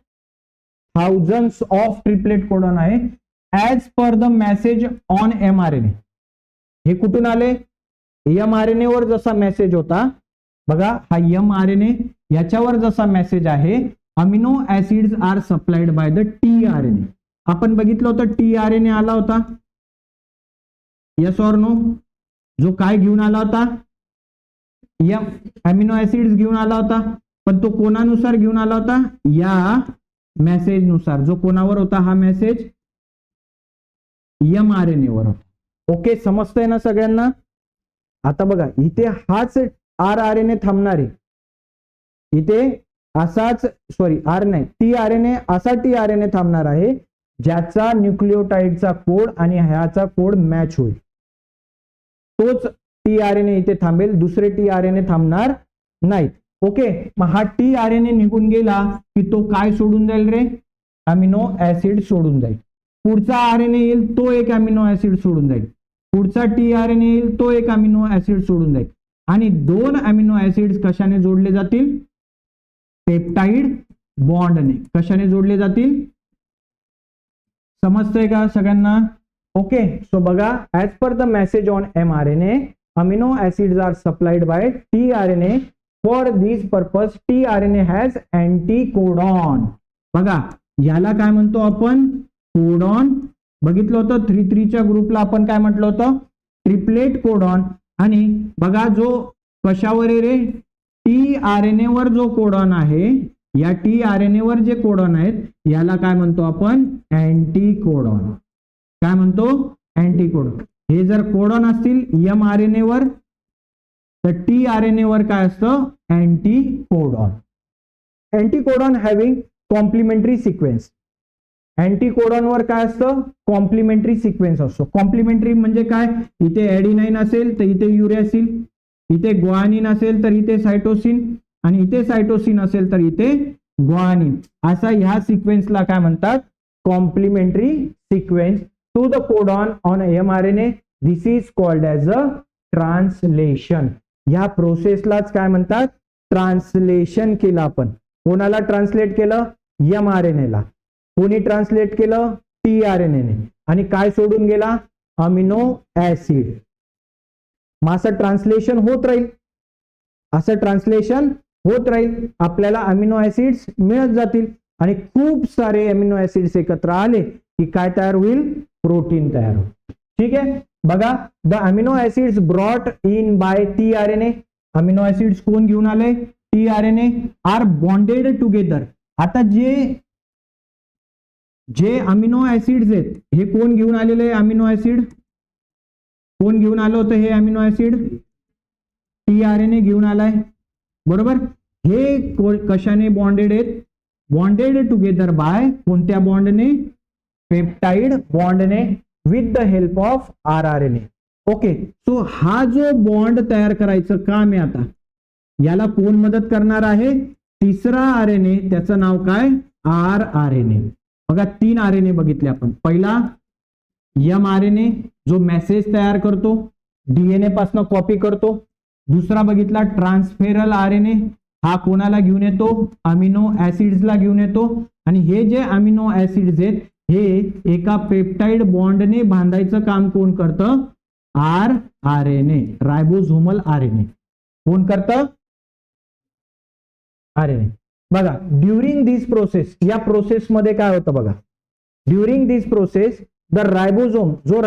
थाउजंड्स ऑफ ट्रिपलेट कोडॉन आहे as per the message on mRNA. हे कुठून आले? mRNA वर जसा मेसेज होता बघा, हा mRNA याच्यावर जसा मेसेज आहे, amino acids are supplied by the tRNA. आपण बघितलं होतं tRNA आला होता, येस ऑर नो? जो काय घेऊन आला होता? अमिनो ऍसिड्स घेऊन आला होता, पण तो कोणानुसार घेऊन आला होता? या मेसेज नुसार. जो कोणावर होता हा मेसेज? mRNA वर होता. ओके, समजतंय ना सगळ्यांना? आता बघा इथे हाच rRNA थांबणार आहे, इथे असाच, सॉरी आर नाही, tRNA, असा tRNA थांबणार आहे ज्याचा न्यूक्लिओटाइडचा कोड आणि ह्याचा कोड मॅच होईल. तोच tRNA इथे थांबेल, दुसरे tRNA थांबणार नाहीत. ओके, मग हा tRNA निघून गेला की तो काय सोडून जाईल रे? अमिनो ऍसिड सोडून जाईल. पुढचा RNA येईल, तो एक अमिनो ऍसिड सोडून जाईल. पुढचा tRNA येईल, तो एक अमिनो ऍसिड सोडून जाईल. आणि दोन अमिनो ऍसिड कशाने जोडले जातील? पेप्टाइड बॉन्डने. कशाने जोडले जातील? समजतंय का सगळ्यांना? ओके, सो बघा, as per the message on mRNA, amino acids are supplied by tRNA. For this purpose tRNA has anticodon. बघा याला काय म्हणतो आपण? कोडॉन. बघितलं होतं 3-3 च्या ग्रुपला आपण काय म्हटलं होतं? Triplet codon. आणि बघा जो कशावर आहे रे? tRNA वर जो कोडॉन आहे, या tRNA वर जे कोडॉन आहेत याला काय म्हणतो आपण? अँटीकोडॉन. काय म्हणतो? अँटीकोडॉन. हे जर कोडॉन असतील mRNA वर, तर tRNA वर काय असतं? अँटीकोडॉन. अँटीकोडॉन हॅव्हिंग कॉम्प्लिमेंटरी सिक्वेन्स. अँटीकोडॉन वर काय असतं? कॉम्प्लिमेंटरी सिक्वेन्स असतो. कॉम्प्लिमेंटरी म्हणजे काय? इथे ऍडिनाइन असेल तर इथे युरॅसिल, इथे ग्वानिन असेल तर इथे सायटोसिन, आणि इथे सायटोसिन असेल तर इथे ग्वानिन. असा ह्या सिक्वेन्सला काय म्हणतात? Complementary sequence to the codon on mRNA. This is called as a translation. ह्या प्रोसेसलाच काय म्हणतात? ट्रान्सलेशन केलं आपण. कोणाला ट्रान्सलेट केलं? mRNA ला. कोणी ट्रान्सलेट केलं? tRNA ने. आणि काय सोडून गेला? Amino acid. मग असं ट्रान्सलेशन होत राहील, असं ट्रान्सलेशन होत राहील, आपल्याला अमिनो ऍसिड्स मिळत जातील. आणि खूप सारे अमिनो ऍसिड्स एकत्र आले की काय तयार होईल? प्रोटीन तयार होईल. ठीक आहे, बघा, the amino acids brought in by tRNA. Amino acids कोण घेऊन आले? tRNA. Are bonded together. आता जे अमिनो ऍसिड्स आहेत हे कोण घेऊन आलेले? अमिनो ऍसिड कोण घेऊन आलं होतं? हे अमिनो ऍसिड tRNA घेऊन आलाय, बरोबर. हे कशाने बॉन्डेड आहेत? बॉन्डेड टुगेदर बाय कोणत्या बॉन्डने? पेप्टाइड बॉन्डने, with the help of rRNA. Okay, so हा जो बॉन्ड तयार करायचं काम आहे आता, याला कोण मदत करणार आहे? तिसरा RNA. त्याचं नाव काय? rRNA. बघा 3 RNA बघितले आपण. पहिला mRNA जो मेसेज तयार करतो, डीएनए पासून कॉपी करतो. दुसरा बघितला ट्रान्सफेरल RNA. हा कोणाला घेऊन येतो? अमिनो ऍसिड्सला घेऊन येतो. आणि हे जे अमिनो ऍसिड्स आहेत हे एका पेप्टाइड बॉन्डने बांधायचं काम कोण करतं? rRNA, रायबोझोमल RNA. कोण करतं? RNA. बघा, ड्युरिंग दिस प्रोसेस, या प्रोसेस मध्ये काय होतं बघा, during this process the ribosome, जो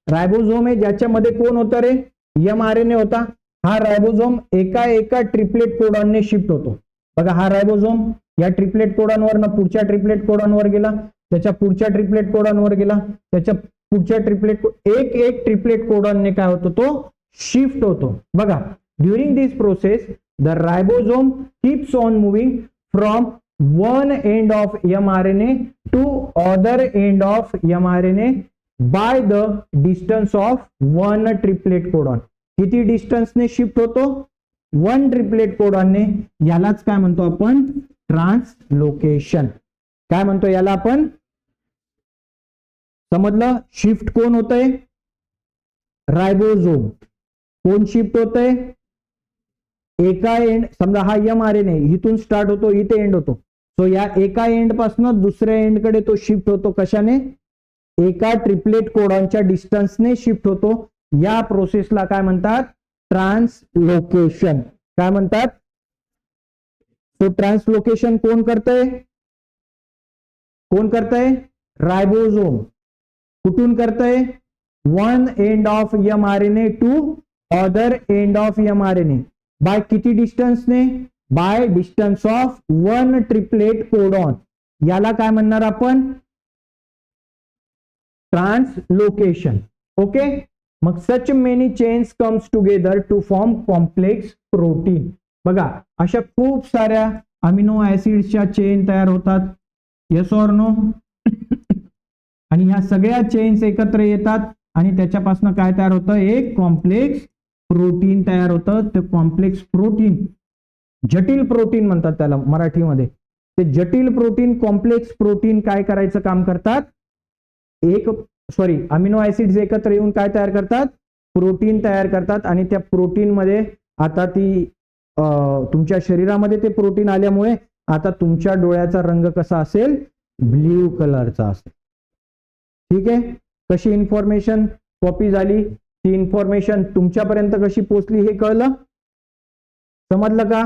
रायबोझोम आहे ज्याच्यामध्ये कोण होतं रे? mRNA होता. हा रायबोझोम एका ट्रिपलेट कोडॉनने शिफ्ट होतो. बघा हा रायबोझोम या ट्रिपलेट कोडॉनवर पुढच्या ट्रिपलेट कोडॉनवर गेला, त्याच्या पुढच्या ट्रिपलेट कोडॉनवर गेला, त्याच्या पुढच्या ट्रिपलेट, एक ट्रिपलेट कोडॉनने काय होतो? तो शिफ्ट होतो. बघा, during this process the ribosome keeps on moving from one end of mRNA to other end of mRNA by the distance of one triplet codon. किती डिस्टन्सने शिफ्ट होतो? वन ट्रिपलेट कोडॉनने. यालाच काय म्हणतो आपण? ट्रान्सलोकेशन. काय म्हणतो याला आपण? समजलं? शिफ्ट कोण होतंय? रायबोझोम. कोण शिफ्ट होतंय? एका एंड, समजा हा mRNA इथून स्टार्ट होतो, इथे एंड होतो. सो या एका एंड पासून दुसऱ्या एंड कडे तो शिफ्ट होतो. कशाने? एका ट्रिपलेट कोडॉनच्या डिस्टन्सने शिफ्ट होतो. या प्रोसेसला काय म्हणतात? ट्रान्सलोकेशन. काय म्हणतात? तो ट्रान्सलोकेशन कोण करतंय? कोण करतंय? रायबोझोम. कुठून करतंय? One end of mRNA to other end of mRNA. By किती डिस्टन्सने? By distance of one triplet codon. याला काय म्हणणार आपण? ट्रान्सलोकेशन. ओके. मग such many chains comes together to form complex protein. बघा, अशा खूप साऱ्या अमिनो ऍसिडच्या चेन तयार होतात. Yes or no? आणि ह्या सगळ्या चेन्स एकत्र येतात आणि त्याच्यापासून काय तयार होतं? एक कॉम्प्लेक्स प्रोटीन तयार होतं. ते कॉम्प्लेक्स प्रोटीन, जटिल प्रोटीन म्हणतात त्याला मराठीमध्ये. ते जटिल प्रोटीन, कॉम्प्लेक्स प्रोटीन काय करायचं काम करतात? अमिनो ऍसिड्स एकत्र येऊन काय तयार करतात? प्रोटीन तयार करतात. आणि त्या प्रोटीन मध्ये आता ती तुमच्या शरीरामध्ये ते प्रोटीन आल्यामुळे आता तुमच्या डोळ्याचा रंग कसा असेल? ब्ल्यू कलरचा असेल. ठीक आहे. कशी इन्फॉर्मेशन कॉपी झाली? ती इन्फॉर्मेशन तुमच्यापर्यंत कशी पोहोचली हे कळलं? समजलं का?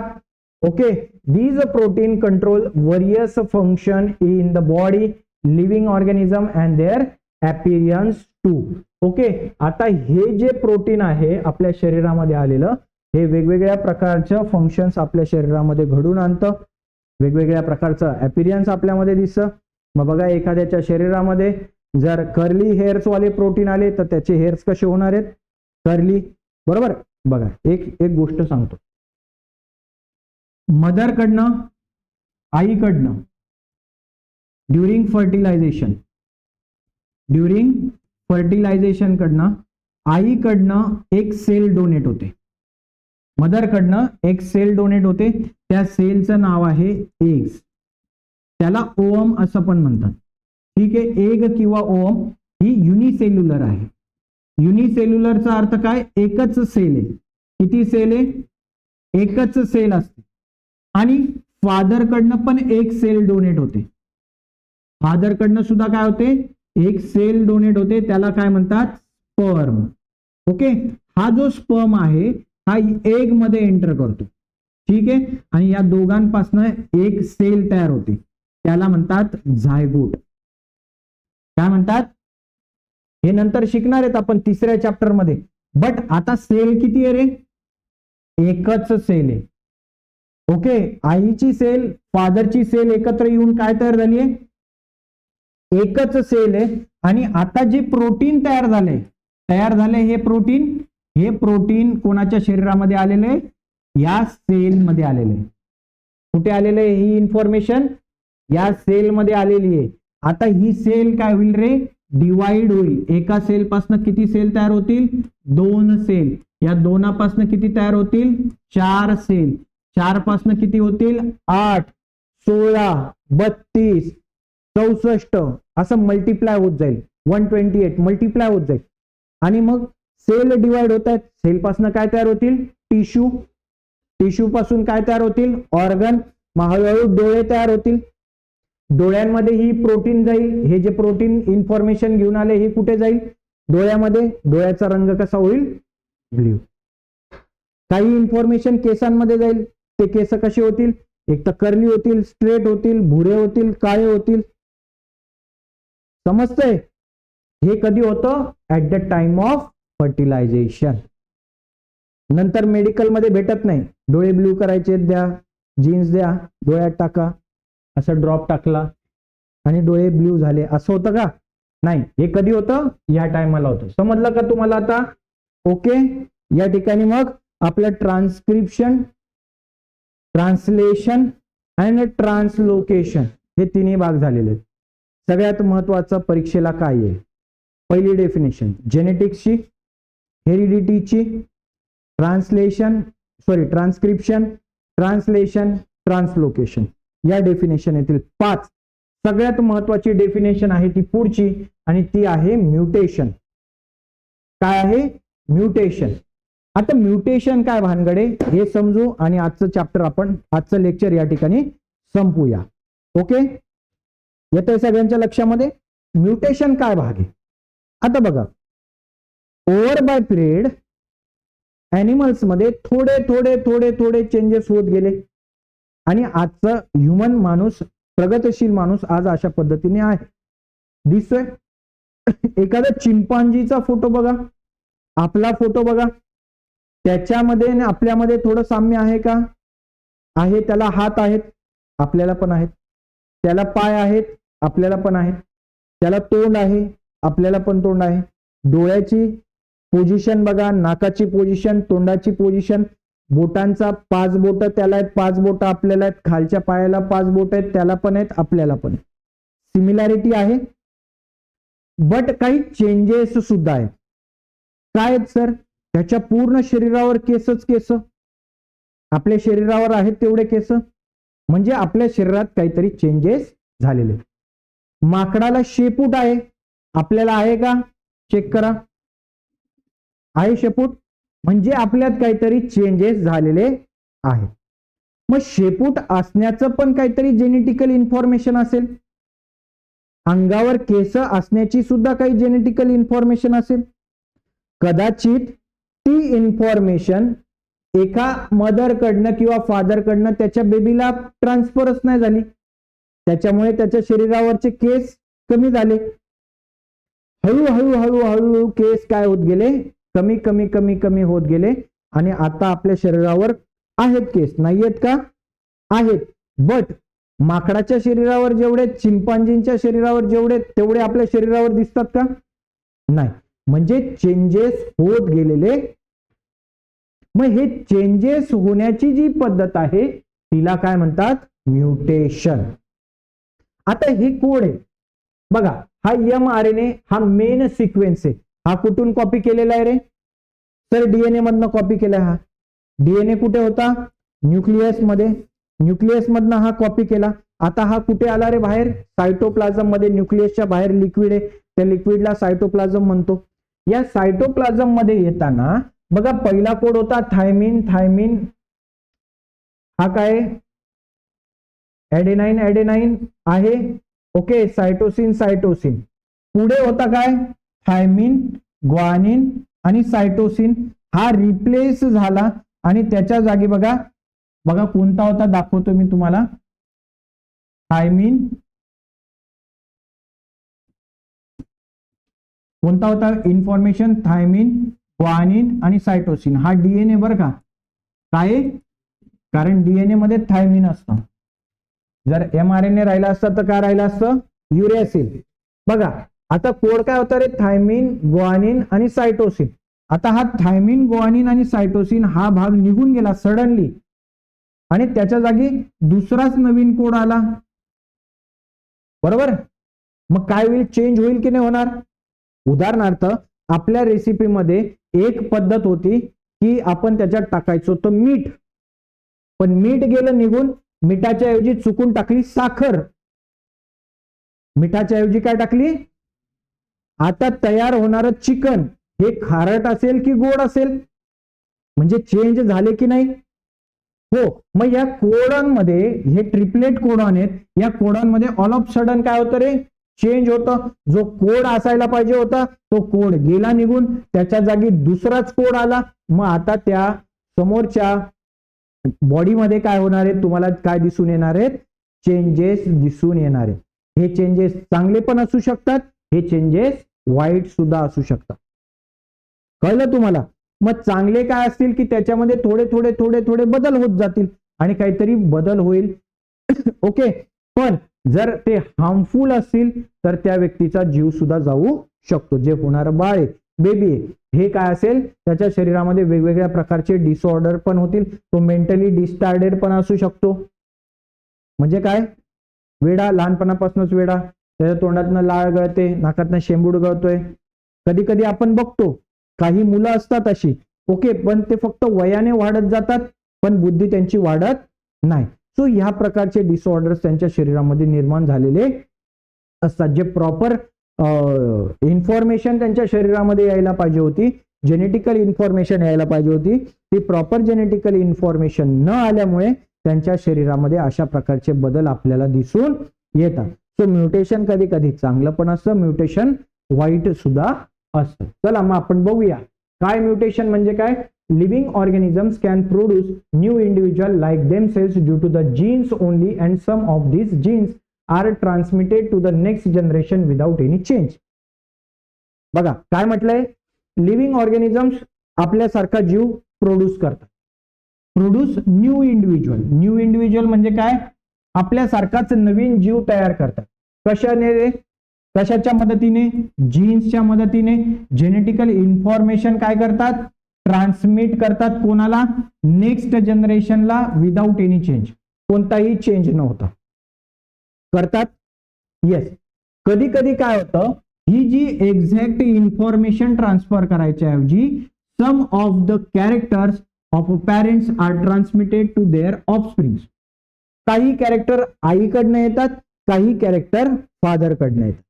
Okay. These protein control various function in the body, living organism and their appearance too. Okay. आता हे जे प्रोटीन आहे आपल्या शरीरामध्ये आलेलं, हे वेगवेगळ्या प्रकारच्या फंक्शन्स आपल्या शरीरामध्ये घडून आणतं. वेगवेगळ्या प्रकारचं अपीरियन्स आपल्यामध्ये दिसतं. मग बघा, एखाद्याच्या शरीरामध्ये जर कर्ली हेअर्स वाले प्रोटीन आले तर त्याचे हेअर्स कसे होणार आहेत? कर्ली. बरोबर. बघा, एक गोष्ट सांगतो. मदरकडनं, आईकडनं ड्युरिंग फर्टिलायझेशन कडनं आईकडनं एक सेल डोनेट होते. मदरकडनं एक सेल डोनेट होते. त्या सेलचं नाव आहे एग्स. त्याला ओवम असं पण म्हणतात. ठीक आहे. एग किंवा ओवम ही युनिसेल्युलर आहे. युनिसेल्युलरचा अर्थ काय? एकच सेल आहे. किती सेल आहे? एकच सेल असते. आणि फादरकडनं पण एक सेल डोनेट होते. फादरकडनं सुद्धा काय होते? एक सेल डोनेट होते. त्याला काय म्हणतात? स्पर्म. ओके. हा जो स्पर्म आहे हा एग मध्ये एंटर करतो. ठीक आहे. आणि या दोघांपासून एक सेल तयार होते. त्याला म्हणतात झायगोट. काय म्हणतात? हे नंतर शिकणार आहेत आपण तिसऱ्या चॅप्टर मध्ये. बट आता सेल किती आहे रे? एकच सेल आहे. ओके. आईची सेल, फादरची सेल एकत्र येऊन काय तयार झाली आहे? एकच सेल आहे. आणि आता जे प्रोटीन तयार झाले हे प्रोटीन कोणाच्या शरीरामध्ये आलेले आहे? या सेल मध्ये आलेले आहे. कुठे आलेले आहे? ही इन्फॉर्मेशन या सेल मध्ये आलेली आहे. आता ही सेल काय होईल रे? डिवाइड होईल. एका सेल पासून किती सेल तयार होतील? दोन सेल. या दोनापासून किती तयार होतील? चार सेल. चार पासून किती होतील? 8, 16, 32, 64 असं मल्टिप्लाय होत जाईल. 128 मल्टिप्लाय होत जाईल. आणि मग सेल डिवाइड होत आहेत. सेल पासून काय तयार होतील? टिश्यू. टिश्यू पासून काय तयार होतील? ऑर्गन. मग हळूहळू डोळे तयार होतील. डोळ्यांमध्ये ही प्रोटीन जाईल. हे जे प्रोटीन इन्फॉर्मेशन घेऊन आले हे कुठे जाईल? डोळ्यामध्ये. डोळ्याचा रंग कसा होईल? ब्ल्यू. काही इन्फॉर्मेशन केसांमध्ये जाईल. ते केस कसे होतील? एक तर कर्ली होतील, स्ट्रेट होतील, भुरे होतील, काळे होतील. समजतंय? हे कधी होतं? At the time of fertilisation. नंतर मेडिकल मध्ये भेटत नाही. डोळे ब्ल्यू करायचे, द्या जीन्स, द्या डोळ्यात टाका, असं ड्रॉप टाकला आणि डोळे ब्ल्यू झाले, असं होतं का? नाही. हे कधी होतं? या टायमाला होतं. समजलं का तुम्हाला आता? ओके. या ठिकाणी मग आपलं ट्रान्सक्रिप्शन, ट्रान्सलेशन अँड ट्रान्सलोकेशन हे तिन्ही भाग झालेले आहेत. सगळ्यात महत्वाचं परीक्षेला काय आहे? पहिली डेफिनेशन जेनेटिक्सची, हेरिडिटीची, ट्रान्सक्रिप्शन, ट्रान्सलेशन, ट्रान्सलोकेशन या डेफिनेशन येतील 5. सगळ्यात महत्वाची डेफिनेशन आहे ती पुढची आणि ती आहे म्युटेशन. काय आहे? म्युटेशन. आता म्युटेशन काय भानगडे हे समजू आणि आजचं लेक्चर या ठिकाणी संपूया. ओके, येतंय सगळ्यांच्या लक्षामध्ये? म्युटेशन काय भाग आहे? आता बघा, ओव्हर बाय पिरियड ऍनिमल्स मध्ये थोडे थोडे थोडे थोडे चेंजेस होत गेले आणि आजचं ह्युमन माणूस, प्रगतशील माणूस आज अशा पद्धतीने आहे. दिसतोय? एखादा चिंपांजीचा फोटो बघा, आपला फोटो बघा, त्याच्यामध्ये आणि आपल्यामध्ये थोडं साम्य आहे का? आहे. त्याला हात आहेत, आपल्याला पण आहेत. त्याला पाय आहेत, आपल्याला पण आहेत. त्याला तोंड आहे, आपल्याला पण तोंड आहे. डोळ्याची पोझिशन बघा, नाकाची पोझिशन, तोंडाची पोझिशन, बोटांचा 5 बोट त्याला आहेत, 5 बोट आपल्याला आहेत, खालच्या पायाला 5 बोट आहेत, त्याला पण आहेत, आपल्याला पण. सिमिलॅरिटी आहे, बट काही चेंजेस सुद्धा आहेत. काय आहेत सर? त्याच्या पूर्ण शरीरावर केसच केस, आपल्या शरीरावर आहेत तेवढे केस, म्हणजे आपल्या शरीरात काहीतरी चेंजेस झालेले. माकडाला शेपूट आहे, आपल्याला आहे का? चेक करा, आहे शेपूट, म्हणजे आपल्यात काहीतरी चेंजेस झालेले आहे. मग शेपूट असण्याचं पण काहीतरी जेनेटिकल इन्फॉर्मेशन असेल, अंगावर केस असण्याची सुद्धा काही जेनेटिकल इन्फॉर्मेशन असेल. कदाचित ती इन्फॉर्मेशन एका मदर कडनं किंवा फादर कडनं त्याच्या बेबीला ट्रान्सफरच नाही झाली, त्याच्यामुळे त्याच्या शरीरावरचे केस कमी झाले. हळूहळू हळूहळू केस काय होत गेले? कमी कमी कमी कमी होत गेले आणि आता आपल्या शरीरावर आहेत केस, नाहीयेत का? आहेत. बट माकडाच्या शरीरावर जेवढे, चिंपांजींच्या शरीरावर जेवढे, तेवढे आपल्या शरीरावर दिसतात का? नाही. म्हणजे चेंजेस होत गेलेले. मग हे चेंजेस होण्याची जी पद्धत आहे तिला काय म्हणतात? म्युटेशन. आता हे कोड आहे बघा, हा mRNA हा मेन सिक्वेन्स आहे. हा कुठून कॉपी केलेला आहे रे सर? डीएनए मधनं कॉपी केला. हा डीएनए कुठे होता? न्यूक्लियस मध्ये. न्यूक्लियस मधनं हा कॉपी केला. आता हा कुठे आला रे बाहेर? सायटोप्लाझम मध्ये. न्यूक्लियसच्या बाहेर लिक्विड आहे, त्या लिक्विडला सायटोप्लाझम म्हणतो. या सायटोप्लाझम मध्ये येताना बघा पहिला कोड होता थायमिन. थायमिन हा काय? ऍडेनाइन. ऍडेनाइन आहे. ओके. सायटोसिन. सायटोसिन. पुढे होता काय? थायमिन, ग्वानिन आणि सायटोसिन. हा रिप्लेस झाला आणि त्याच्या जागी बघा बघा कोणता होता दाखवतो मी तुम्हाला. थायमिन. कोणता होता इन्फॉर्मेशन? थायमिन, ग्वानिन आणि सायटोसिन. हा डीएनए बरं का. काय? कारण डीएनए मध्ये थायमिन असतं. जर mRNA राहिला असता तर काय राहिलं असतं? युरॅसिल. बघा आता कोड काय होता रे? थायमिन, ग्वानिन आणि सायटोसिन. आता हा थायमिन, ग्वानिन आणि सायटोसिन हा भाग निघून गेला सडनली आणि त्याच्या जागी दुसराच नवीन कोड आला. बरोबर? मग काय होईल? चेंज होईल की नाही होणार? उदाहरणार्थ आपल्या रेसिपीमध्ये एक पद्धत होती की आपण त्याच्यात टाकायचो तर मीठ, पण मीठ गेलं निघून, मिठाच्या ऐवजी चुकून टाकली साखर. मिठाच्या ऐवजी काय टाकली? आता तयार होणारं चिकन हे खारट असेल की गोड असेल? म्हणजे चेंज झाले की नाही? हो. मग या कोडॉनमध्ये हे ट्रिपलेट कोडॉन आहेत, या कोडॉनमध्ये ऑल ऑफ सडन काय होतं रे? चेंज होतं. जो कोड असायला पाहिजे होता तो कोड गेला निघून, त्याच्या जागी दुसराच कोड आला. मग आता त्या समोरच्या बॉडीमध्ये काय होणार आहे? तुम्हाला काय दिसून येणार आहेत? चेंजेस दिसून येणार आहेत. हे चेंजेस चांगले पण असू शकतात, हे चेंजेस वाईट सुद्धा असू शकतात. कळलं तुम्हाला? मग चांगले काय असतील की त्याच्यामध्ये थोडे थोडे थोडे थोडे बदल होत जातील आणि काहीतरी बदल होईल. ओके. पण जर ते हार्मफुल असतील तर त्या व्यक्तीचा जीव सुद्धा जाऊ शकतो. जे होणारं बाळ आहे, बेबी आहे, हे काय असेल? त्याच्या शरीरामध्ये वेगवेगळ्या प्रकारचे डिसऑर्डर पण होतील. तो मेंटली डिस्टार्डेड पण असू शकतो. म्हणजे काय, वेडा, लहानपणापासूनच वेडा, त्याच्या तोंडातनं लाळ गळते, नाकातनं शेंबूड गळतोय. कधी कधी आपण बघतो काही मुलं असतात अशी, ओके, पण ते फक्त वयाने वाढत जातात पण बुद्धी त्यांची वाढत नाही. सो ह्या प्रकारचे डिसऑर्डर्स त्यांच्या शरीरामध्ये निर्माण झालेले असतात. जे प्रॉपर इन्फॉर्मेशन त्यांच्या शरीरामध्ये यायला पाहिजे होती, जेनेटिकल इन्फॉर्मेशन यायला पाहिजे होती, ती प्रॉपर जेनेटिकल इन्फॉर्मेशन न आल्यामुळे त्यांच्या शरीरामध्ये अशा प्रकारचे बदल आपल्याला दिसून येतात. सो म्युटेशन कधी कधी चांगलं पण असतं, म्युटेशन वाईट सुद्धा असतं. चला मग आपण बघूया काय म्युटेशन म्हणजे काय. Living organisms can produce new individual like themselves due to the genes only and some of these genes are transmitted to the next generation without any change. बघा काय म्हटलंय, लिव्हिंग ऑर्गॅनिझम्स आपल्यासारखा जीव प्रोड्यूस करतात. Produce new individual, new individual म्हणजे काय, आपल्यासारखाच नवीन जीव तयार करतात. कशाने रे, कशाच्या मदतीने, जीन्सच्या मदतीने. जेनेटिकल इन्फॉर्मेशन काय करतात, ट्रान्समिट करतात कोणाला, नेक्स्ट जनरेशनला विदाउट एनी चेंज, कोणताही चेंज न होता करतात. येस, कधी कधी काय होतं, ही जी एक्झॅक्ट इन्फॉर्मेशन ट्रान्सफर करायच्या ऐवजी some of the characters of parents are transmitted to their offspring. काही कॅरेक्टर आईकडनं येतात, काही कॅरेक्टर फादरकडनं येतात.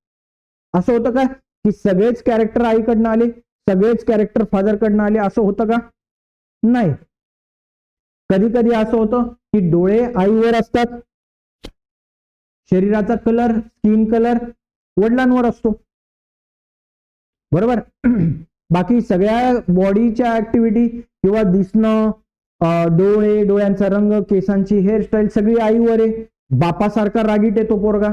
असं होतं का की सगळेच कॅरेक्टर आईकडनं आले, सगळेच कॅरेक्टर फादरकडनं आले, असं होतं का, नाही. कधी कधी असं होतं की डोळे आईवर असतात, शरीराचा कलर, स्किन कलर वडिलांवर असतो, बरोबर. बाकी सगळ्या बॉडीच्या ऍक्टिव्हिटी किंवा दिसणं, डोळे, डोळ्यांचा रंग, केसांची हेअरस्टाईल सगळी आईवर आहे. बापासारखा रागीट येतो पोरगा.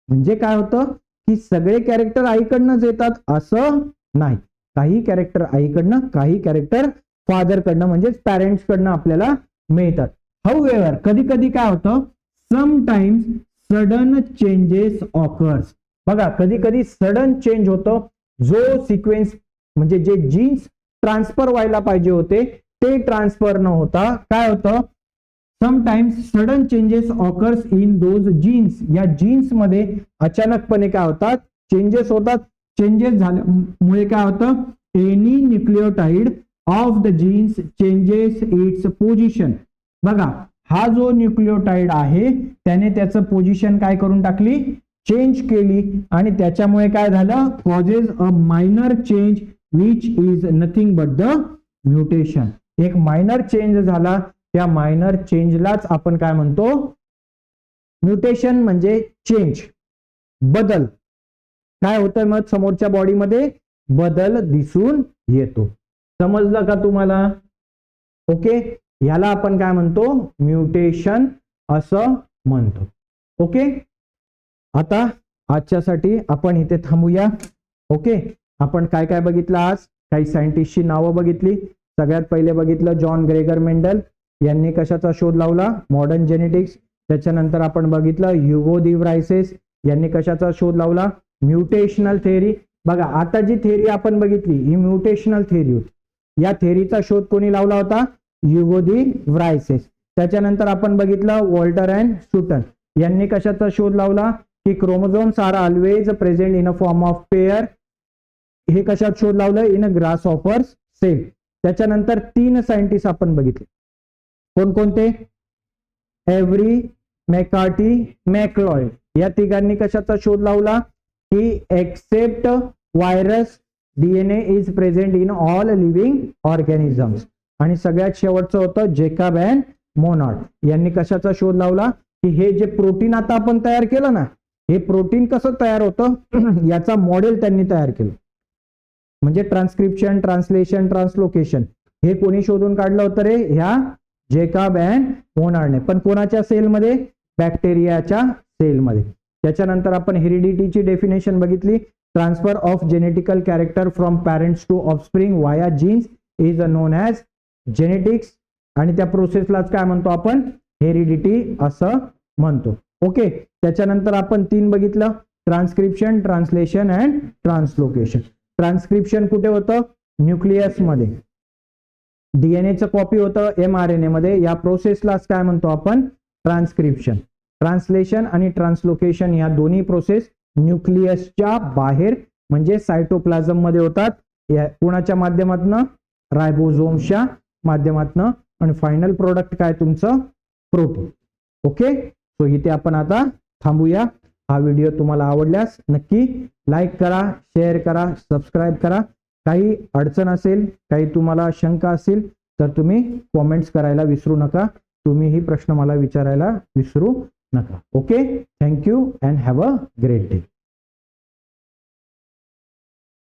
म्हणजे काय होतं की सगळे कॅरेक्टर आईकडनंच येतात असं नाही. काही कॅरेक्टर आईकडनं, काही कॅरेक्टर फादरकडनं म्हणजेच पॅरेंट्स कडनं आपल्याला मिळतात. हाऊएव्हर कधी कधी काय होतं, समटाइम्स सडन चेंजेस ऑकर्स. बघा कधी कधी सडन चेंज होतं, जो सिक्वेन्स म्हणजे जे जीन्स ट्रान्सफर व्हायला पाहिजे होते ते ट्रान्सफर न होता काय होतं, sometimes sudden changes occurs in those genes. या जीन्स मध्ये अचानकपणे काय होतात, चेंजेस होतात. चेंजेस झाल्यामुळे काय होतं, any nucleotide of the genes changes its position. बघा हा जो न्यूक्लियोटाइड आहे त्याने त्याचं पोझिशन काय करून टाकली, चेंज केली, आणि त्याच्यामुळे काय झालं, causes a minor change which is nothing but the mutation. एक मायनर चेंज झाला, त्या मायनर चेंजलाच आपण काय म्हणतो, म्युटेशन म्हणजे चेंज, बदल. काय होतं मग समोरच्या बॉडीमध्ये बदल दिसून येतो. समजलं का तुम्हाला, ओके. याला आपण काय म्हणतो, म्युटेशन असं म्हणतो. ओके, आता आजच्यासाठी आपण इथे थांबूया. ओके, आपण काय काय बघितलं आज, काही सायंटिस्टची नावं बघितली. सगळ्यात पहिले बघितलं जॉन ग्रेगर मेंडल यांनी कशाचा शोध लावला, मॉडर्न जेनेटिक्स. त्याच्यानंतर आपण बघितलं ह्युगो दी व्रायसेस यांनी कशाचा शोध लावला, म्युटेशनल थेअरी. बघा आता जी थेअरी आपण बघितली ही म्युटेशनल थेअरी होती. या थेअरीचा शोध कोणी लावला होता, ह्युगो दी व्रायसेस. त्याच्यानंतर आपण बघितलं वॉल्टर अँड सुटन यांनी कशाचा शोध लावला की chromosomes are always present in a form of pair. हे कशात शोध लावलं, इन अ ग्रासहॉपर्स सेल. त्याच्यानंतर 3 सायंटिस्ट आपण बघितले, कोणकोणते, एव्हरी, मॅककार्टी, मॅकलॉइड. या तिघांनी कशाचा शोध लावला की except virus DNA is present in all living organisms. आणि सगळ्यात शेवटचं होतं जेकब अँड मोनार्ड यांनी कशाचा शोध लावला की हे जे प्रोटीन आता आपण तयार केलं ना, हे प्रोटीन कसं तयार होतं याचा मॉडेल त्यांनी तयार केलं. म्हणजे ट्रान्सक्रिप्शन, ट्रान्सलेशन, ट्रान्सलोकेशन हे कोणी शोधून काढलं होतं रे, ह्या जेकब अँड मोनार्डने. पण कोणाच्या सेलमध्ये, बॅक्टेरियाच्या सेलमध्ये. त्याच्यानंतर आपण हेरिडिटीची डेफिनेशन बघितली, transfer of genetical character from parents to offspring via genes is known as genetics. आणि त्या प्रोसेसलाच काय म्हणतो आपण, हेरिडिटी असं म्हणतो. ओके, त्याच्यानंतर आपण 3 बघितलं, transcription, translation and translocation. Transcription कुठे होतं, न्यूक्लियस मध्ये. डीएनएचं कॉपी होतं mRNA मध्ये. या प्रोसेसलाच काय म्हणतो आपण? ट्रान्सक्रिप्शन. ट्रान्सलेशन आणि ट्रान्सलोकेशन या दोन्ही प्रोसेस न्यूक्लियसच्या बाहेर म्हणजे सायटोप्लाझम मध्ये होतात. कोणाच्या माध्यमातून? रायबोझोम्सच्या माध्यमातून. आणि फायनल प्रोडक्ट काय तुमचं? प्रोटीन. ओके, सो इथे आपण आता थांबूया. हा व्हिडिओ तुम्हाला आवडल्यास नक्की लाईक करा, शेअर करा, सबस्क्राईब करा. काही अडचण असेल, काही तुम्हाला शंका असेल तर तुम्ही कॉमेंट्स करायला विसरू नका. तुम्हीही प्रश्न मला विचारायला विसरू नका. Okay, thank you and have a great day.